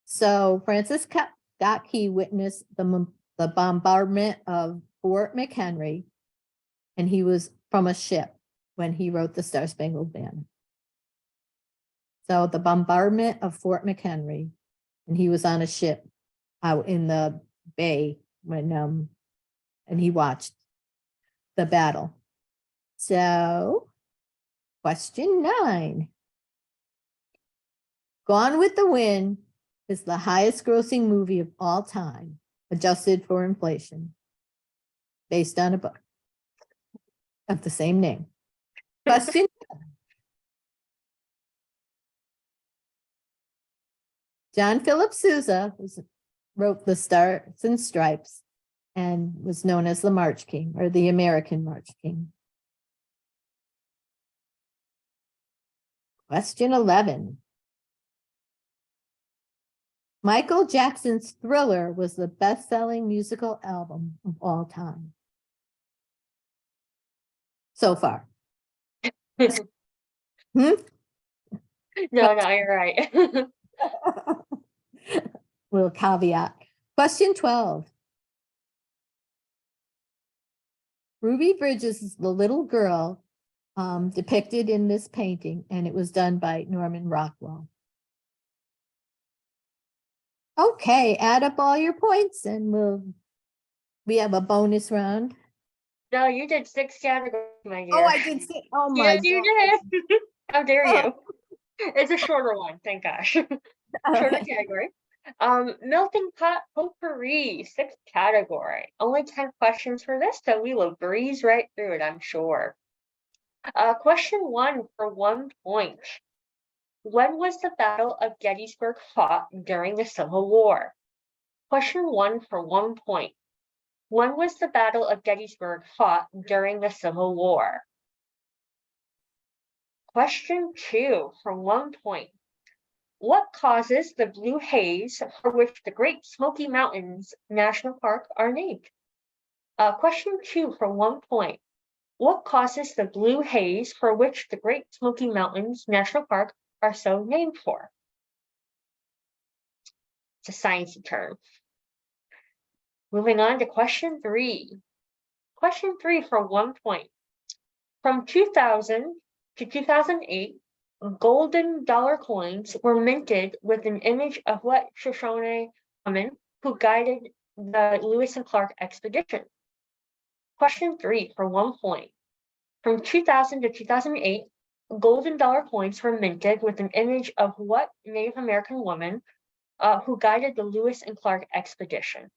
So Francis Scott Key witnessed the bombardment of Fort McHenry, and he was from a ship when he wrote the Star Spangled Banner. So the bombardment of Fort McHenry, and he was on a ship out in the bay when and he watched the battle. So question 9. Gone with the Wind is the highest grossing movie of all time, adjusted for inflation, based on a book of the same name. Question. John Philip Sousa wrote The Stars and Stripes and was known as the March King, or the American March King. Question 11. Michael Jackson's Thriller was the best-selling musical album of all time. So far. No, you're right. Little caveat. Question 12. Ruby Bridges is the little girl depicted in this painting, and it was done by Norman Rockwell. Okay, add up all your points and we have a bonus round. No, you did 6 categories, my dear. Oh, I did say, oh my Yes, you did. How dare you? It's a shorter one, thank gosh. Shorter category. Melting pot potpourri, 6th category. Only 10 questions for this, so we will breeze right through it, I'm sure. Question 1 for 1 point. When was the Battle of Gettysburg fought during the Civil War? Question 1 for 1 point. When was the Battle of Gettysburg fought during the Civil War? Question 2 for 1 point. What causes the blue haze for which the Great Smoky Mountains National Park are named? Question 2 for 1 point. What causes the blue haze for which the Great Smoky Mountains National Park are so named for? It's a sciencey term. Moving on to question 3. Question 3 for 1 point. From 2000 to 2008, golden dollar coins were minted with an image of what Shoshone woman who guided the Lewis and Clark expedition? Question 3 for 1 point. From 2000 to 2008, golden dollar coins were minted with an image of what Native American woman who guided the Lewis and Clark expedition?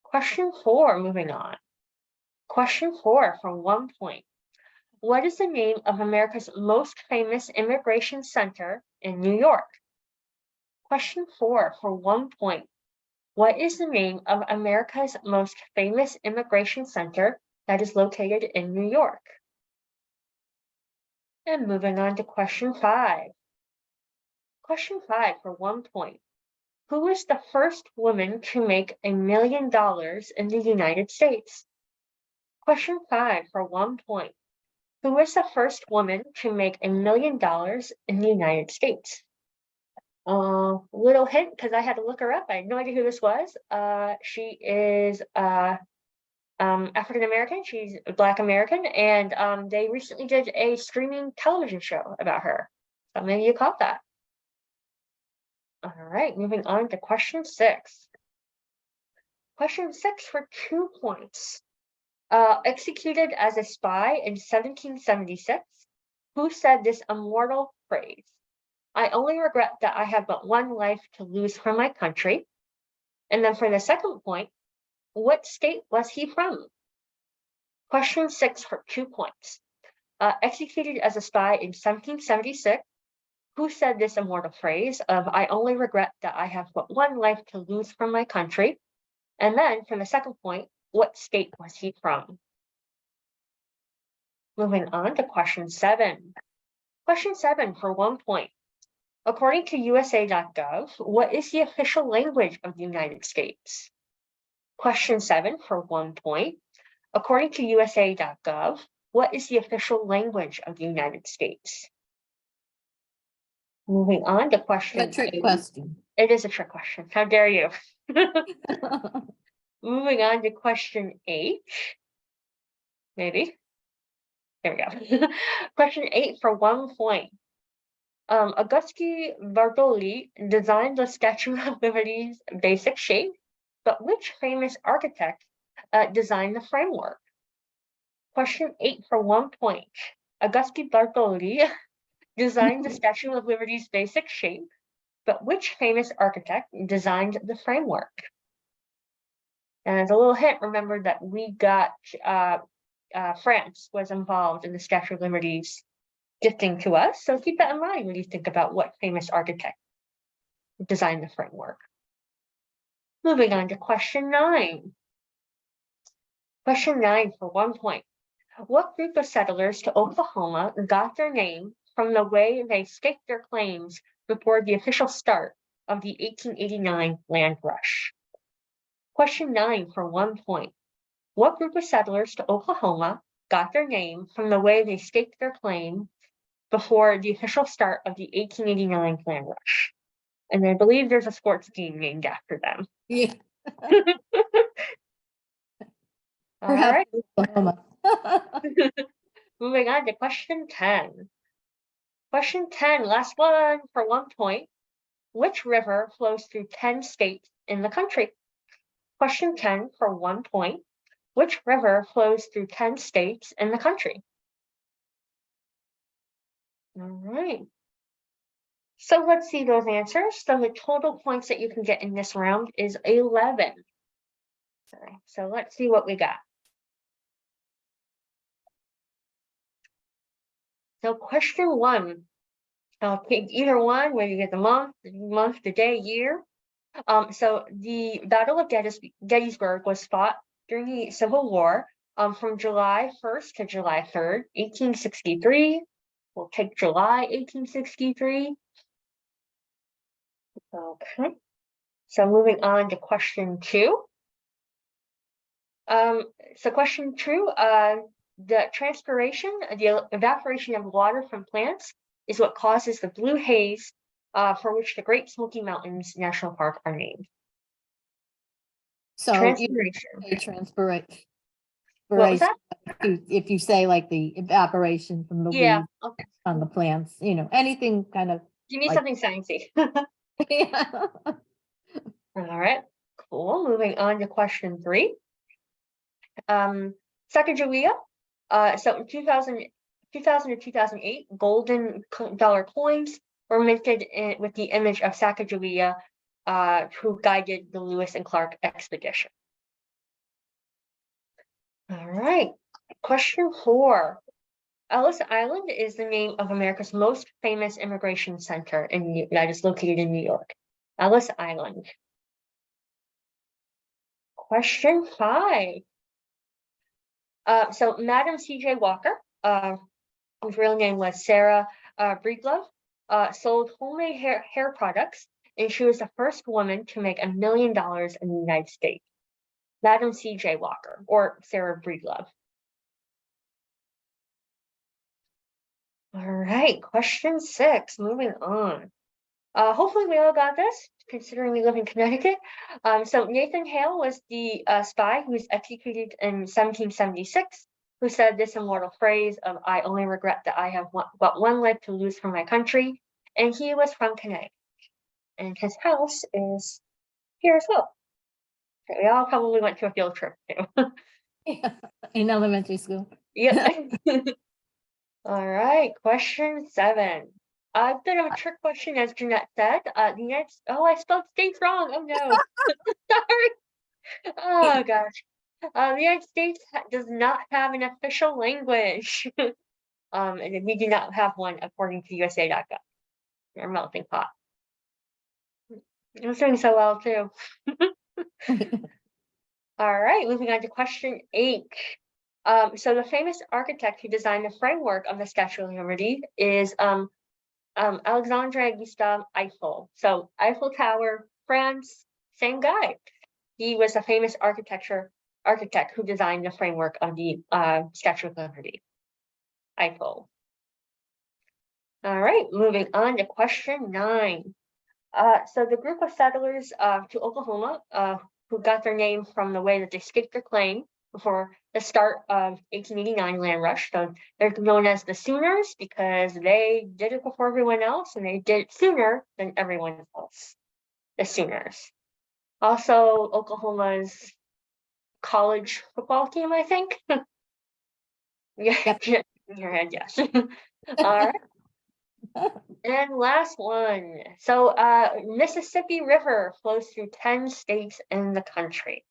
Question 4, moving on. Question 4 for 1 point. What is the name of America's most famous immigration center in New York? Question 4 for 1 point. What is the name of America's most famous immigration center that is located in New York? And moving on to question 5. Question 5 for 1 point. Who was the first woman to make $1 million in the United States? Question 5 for 1 point. Who was the first woman to make $1 million in the United States? Little hint, because I had to look her up. I had no idea who this was. She is African American. She's Black American, and they recently did a streaming television show about her. So maybe you caught that. All right, moving on to question 6. Question 6 for 2 points. Executed as a spy in 1776, who said this immortal phrase? I only regret that I have but one life to lose for my country. And then for the second point, what state was he from? Question 6 for 2 points. Executed as a spy in 1776, who said this immortal phrase of I only regret that I have but one life to lose for my country? And then for the second point, what state was he from? Moving on to question 7. Question 7 for 1 point. According to USA.gov, what is the official language of the United States? Question 7 for 1 point. According to USA.gov, what is the official language of the United States? Moving on to question A trick 8. question. It is a trick question. How dare you? Moving on to question 8. Maybe. There we go. Question 8 for 1 point. Augusti Bartoli designed the Statue of Liberty's basic shape, but which famous architect designed the framework? Question 8 for 1 point. Augusti Bartoli designed the Statue of Liberty's basic shape, but which famous architect designed the framework? And as a little hint, remember that we got France was involved in the Statue of Liberty's gifting to us. So keep that in mind when you think about what famous architect designed the framework. Moving on to question 9. Question 9 for 1 point. What group of settlers to Oklahoma got their name from the way they staked their claims before the official start of the 1889 land rush? Question 9 for 1 point. What group of settlers to Oklahoma got their name from the way they staked their claim before the official start of the 1889 land rush? And I believe there's a sports team named after them. Yeah. All Perhaps right. Oklahoma. Moving on to question 10. Question 10, last one for 1 point. Which river flows through 10 states in the country? Question 10 for 1 point. Which river flows through 10 states in the country? All right. So let's see those answers. So the total points that you can get in this round is 11. Okay, so let's see what we got. So question 1, I'll pick either one where you get the month, the day, year. So the Battle of Gettysburg was fought during the Civil War from July 1st to July 3rd, 1863. We'll take July 1863. Okay. So moving on to question 2. So question 2, the evaporation of water from plants is what causes the blue haze for which the Great Smoky Mountains National Park are named. So Transpiration. Transpiration. What was that? If you say like the evaporation from the weeds Okay. on the plants, anything kind of. You need like, something sciencey. Yeah. All right, cool. Moving on to question 3. Sacagawea. So in 2000 to 2008, golden dollar coins were minted with the image of Sacagawea, who guided the Lewis and Clark expedition. All right, question 4. Ellis Island is the name of America's most famous immigration center that is located in New York. Ellis Island. Question 5. So Madam C.J. Walker, whose real name was Sarah Breedlove, sold homemade hair products, and she was the first woman to make $1 million in the United States. Madam C.J. Walker, or Sarah Breedlove. All right, question 6, moving on. Hopefully we all got this, considering we live in Connecticut. So Nathan Hale was the spy who was executed in 1776, who said this immortal phrase of, "I only regret that I have but one life to lose for my country," and he was from Connecticut. And his house is here as well. So we all probably went to a field trip too. In elementary school. Yep. All right, question 7. A bit of a trick question, as Jeanette said. I spelled states wrong. Oh no. Sorry. Oh gosh. The United States does not have an official language. And we do not have one according to USA.gov. Our melting pot. I was doing so well too. All right, moving on to question 8. So the famous architect who designed the framework of the Statue of Liberty is Alexandre Gustave Eiffel. So Eiffel Tower, France, same guy. He was a famous architect who designed the framework of the Statue of Liberty. Eiffel. All right, moving on to question 9. So the group of settlers to Oklahoma who got their name from the way that they staked their claim before the start of 1889 land rush. So they're known as the Sooners because they did it before everyone else and they did it sooner than everyone else. The Sooners. Also, Oklahoma's college football team, I think. Yeah, Yep. in your head, yes. All right. And last one. So, Mississippi River flows through 10 states in the country.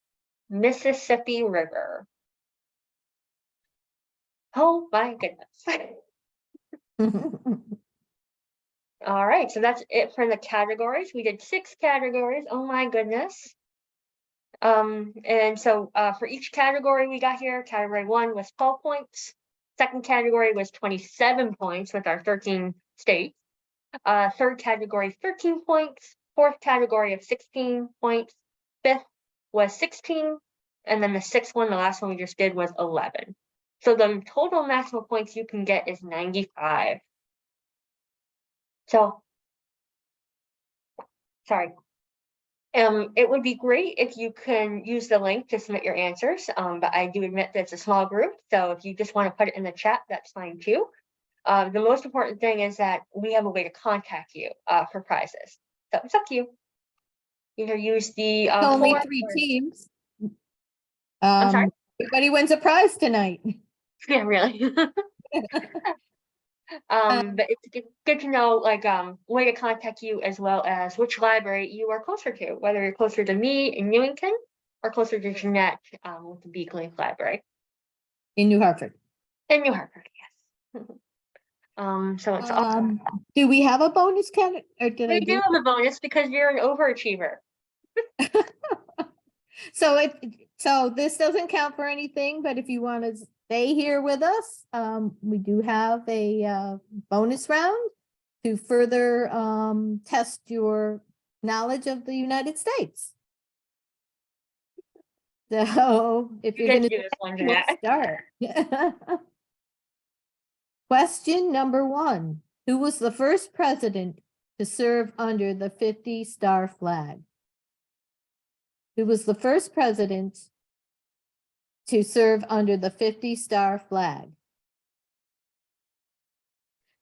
Mississippi River. Oh my goodness. All right, so that's it for the categories. We did 6 categories. Oh my goodness. And so for each category we got here, category 1 was 12 points. Second category was 27 points with our 13 states. Third category, 13 points. Fourth category of 16 points. Fifth was 16. And then the sixth one, the last one we just did, was 11. So the total maximum points you can get is 95. So, sorry. It would be great if you can use the link to submit your answers, but I do admit that it's a small group, so if you just want to put it in the chat, that's fine too. The most important thing is that we have a way to contact you for prizes. So it's up to you. Either use the Only form 3 or- teams. I'm sorry. Everybody wins a prize tonight. Yeah, really. But it's good to know, like, way to contact you as well as which library you are closer to, whether you're closer to me in Newington or closer to Jeanette with the Beak Lake Library In New Hartford. in New Hartford, yes. So it's awesome. Do we have a bonus or did I We do have a bonus because you're an overachiever. So this doesn't count for anything, but if you want to stay here with us, we do have a bonus round to further test your knowledge of the United States. So if You you're get going to to do this one, we'll Jeanette. start. Question number 1. Who was the first president to serve under the 50-star flag? Who was the first president to serve under the 50-star flag?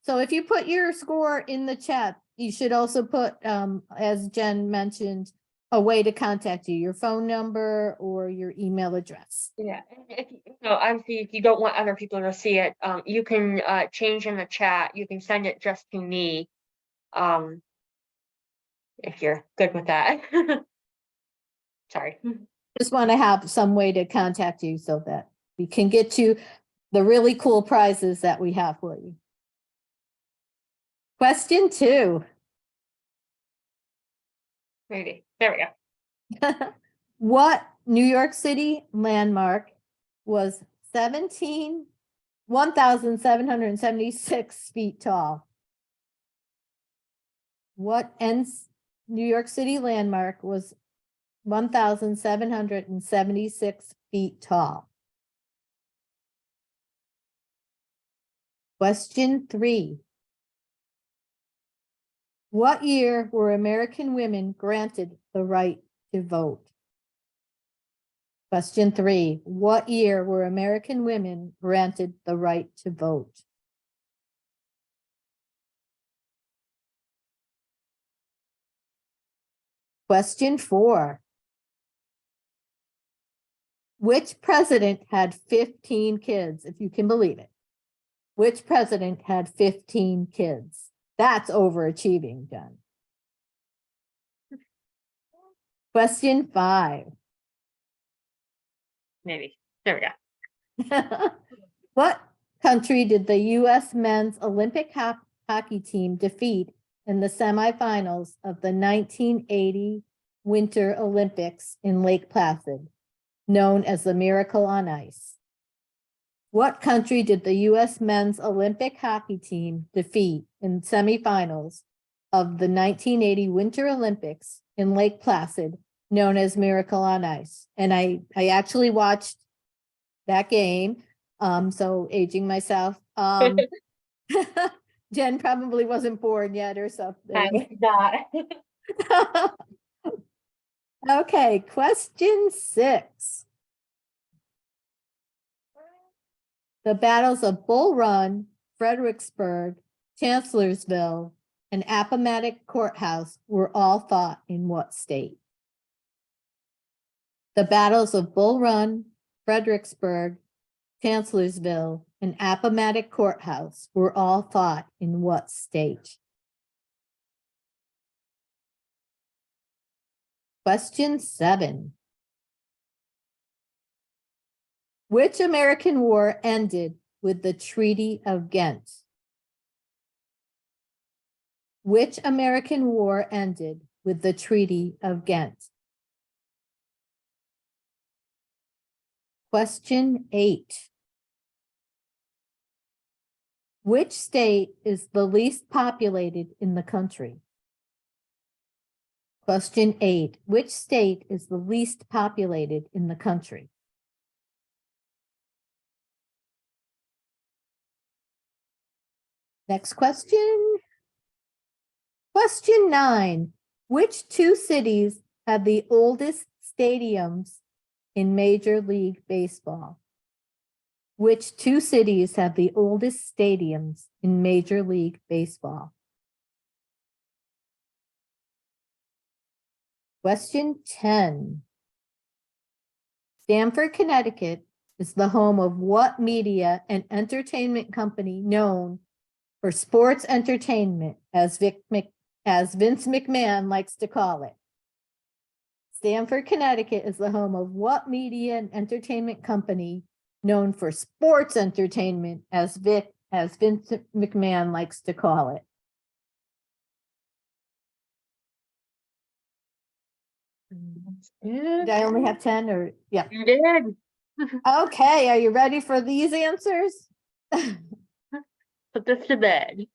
So if you put your score in the chat, you should also put, as Jen mentioned, a way to contact you, your phone number or your email address. Yeah, and if obviously if you don't want other people to see it, you can change in the chat. You can send it just to me, if you're good with that. Sorry. Just want to have some way to contact you so that we can get you the really cool prizes that we have for you. Question 2. Maybe. There we go. What New York City landmark was 1,776 feet tall? What New York City landmark was 1,776 feet tall? Question 3. What year were American women granted the right to vote? Question 3. What year were American women granted the right to vote? Question 4. Which president had 15 kids, if you can believe it? Which president had 15 kids? That's overachieving, Jen. Question 5. Maybe. There we go. What country did the U.S. men's Olympic hockey team defeat in the semifinals of the 1980 Winter Olympics in Lake Placid, known as the Miracle on Ice? What country did the U.S. men's Olympic hockey team defeat in semifinals of the 1980 Winter Olympics in Lake Placid, known as Miracle on Ice? And I actually watched that game, so aging myself. Jen probably wasn't born yet or I'm something. not. Okay, question 6. The battles of Bull Run, Fredericksburg, Chancellorsville, and Appomattox Courthouse were all fought in what state? The battles of Bull Run, Fredericksburg, Chancellorsville, and Appomattox Courthouse were all fought in what state? Question 7. Which American war ended with the Treaty of Ghent? Which American war ended with the Treaty of Ghent? Question 8. Which state is the least populated in the country? Question 8. Which state is the least populated in the country? Next question. Question 9. Which 2 cities have the oldest stadiums in Major League Baseball? Which 2 cities have the oldest stadiums in Major League Baseball? Question 10. Stamford, Connecticut is the home of what media and entertainment company known for sports entertainment, as Vince McMahon likes to call it? Stamford, Connecticut is the home of what media and entertainment company known for sports entertainment, as Vince McMahon likes to call it? Did I only have 10 or, yeah. You did. Okay, are you ready for these answers? Put this to bed.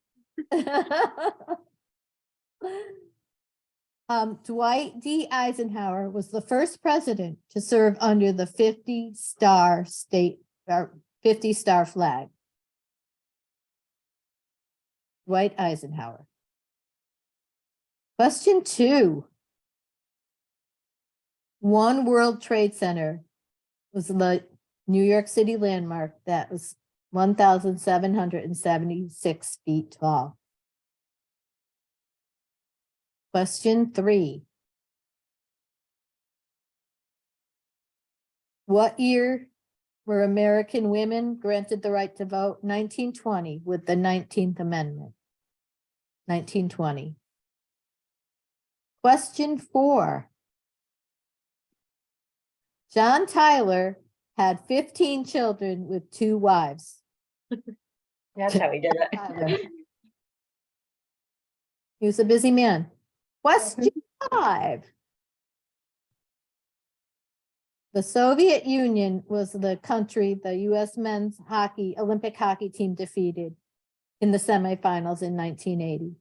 Dwight D. Eisenhower was the first president to serve under the 50-star flag. Dwight Eisenhower. Question 2. One World Trade Center was the New York City landmark that was 1,776 feet tall. Question 3. What year were American women granted the right to vote? 1920 with the 19th Amendment. 1920. Question 4. John Tyler had 15 children with 2 wives. That's how we did Tyler. it. He was a busy man. Question 5. The Soviet Union was the country the U.S. men's Olympic hockey team defeated in the semifinals in 1980.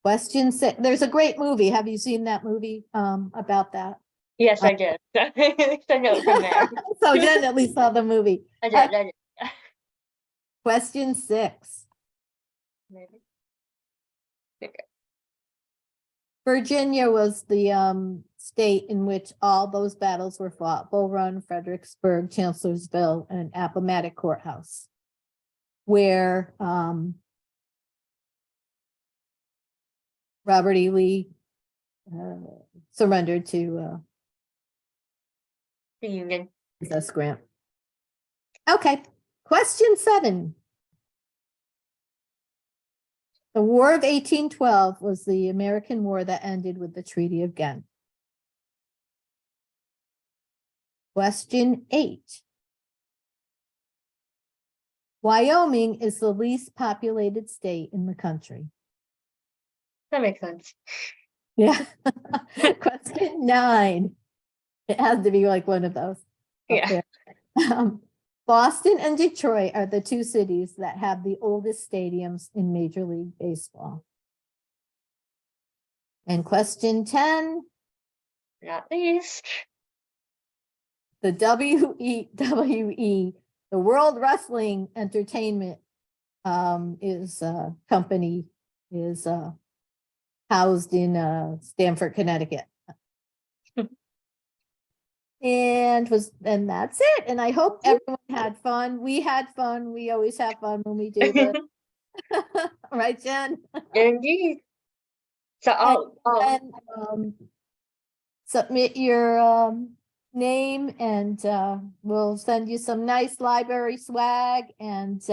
Question 6. There's a great movie. Have you seen that movie about that? Yes, I did. I know it from there. So Jen at least saw the movie. I did. Question 6. Maybe. Virginia was the state in which all those battles were fought: Bull Run, Fredericksburg, Chancellorsville, and Appomattox Courthouse, where Robert E. Lee surrendered to The Union. Ulysses Grant. Okay, question 7. The War of 1812 was the American war that ended with the Treaty of Ghent. Question 8. Wyoming is the least populated state in the country. That makes sense. Yeah. Question 9. It has to be like one of those. Yeah. Boston and Detroit are the 2 cities that have the oldest stadiums in Major League Baseball. And question 10. Not least. The WWE the World Wrestling Entertainment company is housed in Stamford, Connecticut. And that's it. And I hope everyone had fun. We had fun. We always have fun when we do this. Right, Jen? Indeed. So And submit your name and we'll send you some nice library swag and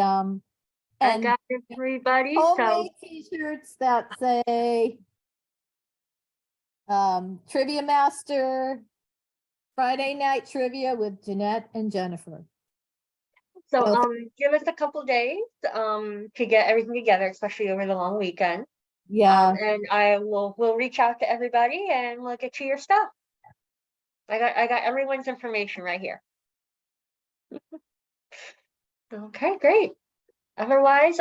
I got everybody. So homemade t-shirts that say Trivia Master Friday Night Trivia with Jeanette and Jennifer. so give us a couple days to get everything together, especially over the long weekend. Yeah. And we'll reach out to everybody and we'll get you your stuff. I got everyone's information right here. Okay, great. Otherwise,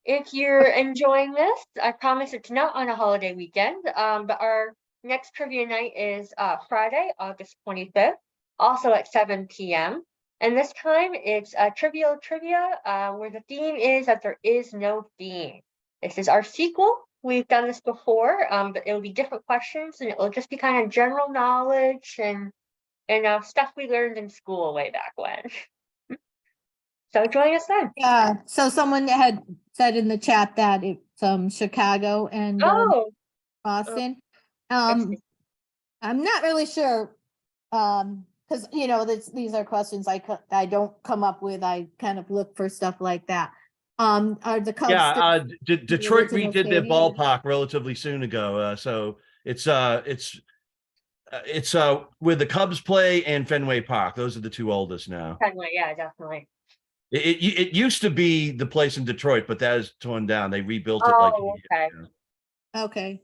if you're enjoying this, I promise it's not on a holiday weekend. But our next trivia night is Friday, August 25th, also at 7 p.m. And this time it's Trivial Trivia, where the theme is that there is no theme. This is our sequel. We've done this before, but it'll be different questions and it'll just be kind of general knowledge and stuff we learned in school way back when. So join us then. Yeah. So someone had said in the chat that it's Chicago and Boston. I'm not really sure. Because these are questions I don't come up with. I kind of look for stuff like that. Are the Cubs Detroit original redid their stadium? ballpark relatively soon ago. So it's where the Cubs play and Fenway Park. Those are the two oldest now. Fenway, yeah, definitely. It used to be the place in Detroit, but that is torn down. They rebuilt it okay. Okay.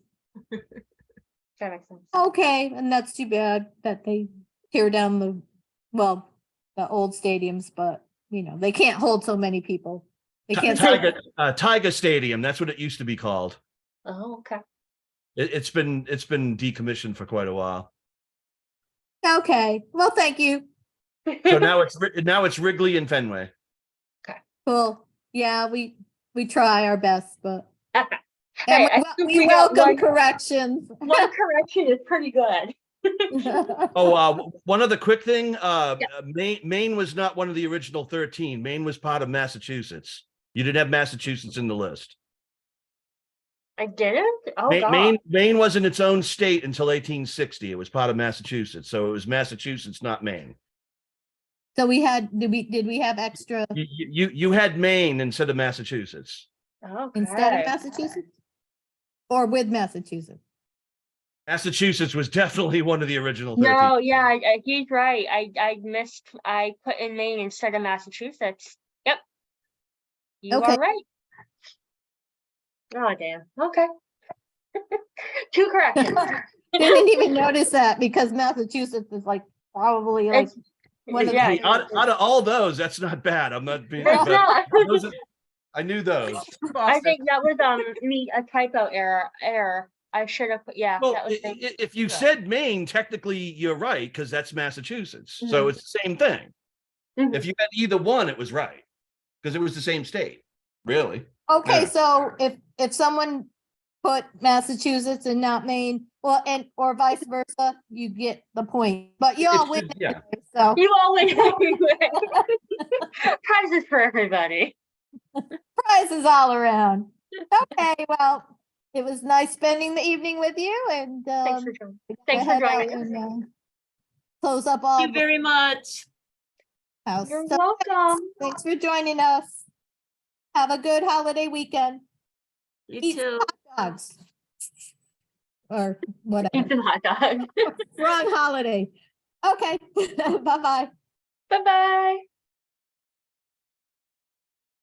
That makes sense. Okay, and that's too bad that they tear down the old stadiums, but they can't hold so many people. They can't. Tiger Stadium. That's what it used to be called. Oh, okay. It's been decommissioned for quite a while. Okay. Well, thank you. So now it's Wrigley and Fenway. Cool. Yeah, we try our best, but Hey, we welcome corrections. One correction is pretty good. One other quick thing. Maine was not one of the original 13. Maine was part of Massachusetts. You didn't have Massachusetts in the list. I didn't? Oh, God. Maine wasn't its own state until 1860. It was part of Massachusetts. So it was Massachusetts, not Maine. So did we have extra You had Maine instead of Massachusetts. Okay. instead of Massachusetts? Or with Massachusetts? Massachusetts was definitely one of the original 13. No, yeah, he's right. I put in Maine instead of Massachusetts. Yep. You Okay. are right. Oh, damn. Okay. Two corrections. Didn't even notice that because Massachusetts is probably one of Hey, out of all those, that's not bad. I'm not being. It's not. I knew those. I think that was a typo error. I should have put, yeah. Well, that was if you said Maine, technically you're right because that's Massachusetts. So it's the same thing. If you had either one, it was right because it was the same state. Really? Okay, Yeah. so if someone put Massachusetts and not Maine, or vice versa, you get the point. But you all win. Yeah. So You all win anyway. Prizes for everybody. prizes all around. Okay, well, it was nice spending the evening with you, and Thanks for joining. Thanks for joining us. Close up all. Thank you very much. house You're stuff. welcome. Thanks for joining us. Have a good holiday weekend. You Eat too. hot dogs. Or whatever. Eat some hot dog. Wrong holiday. Okay. Bye-bye. Bye-bye.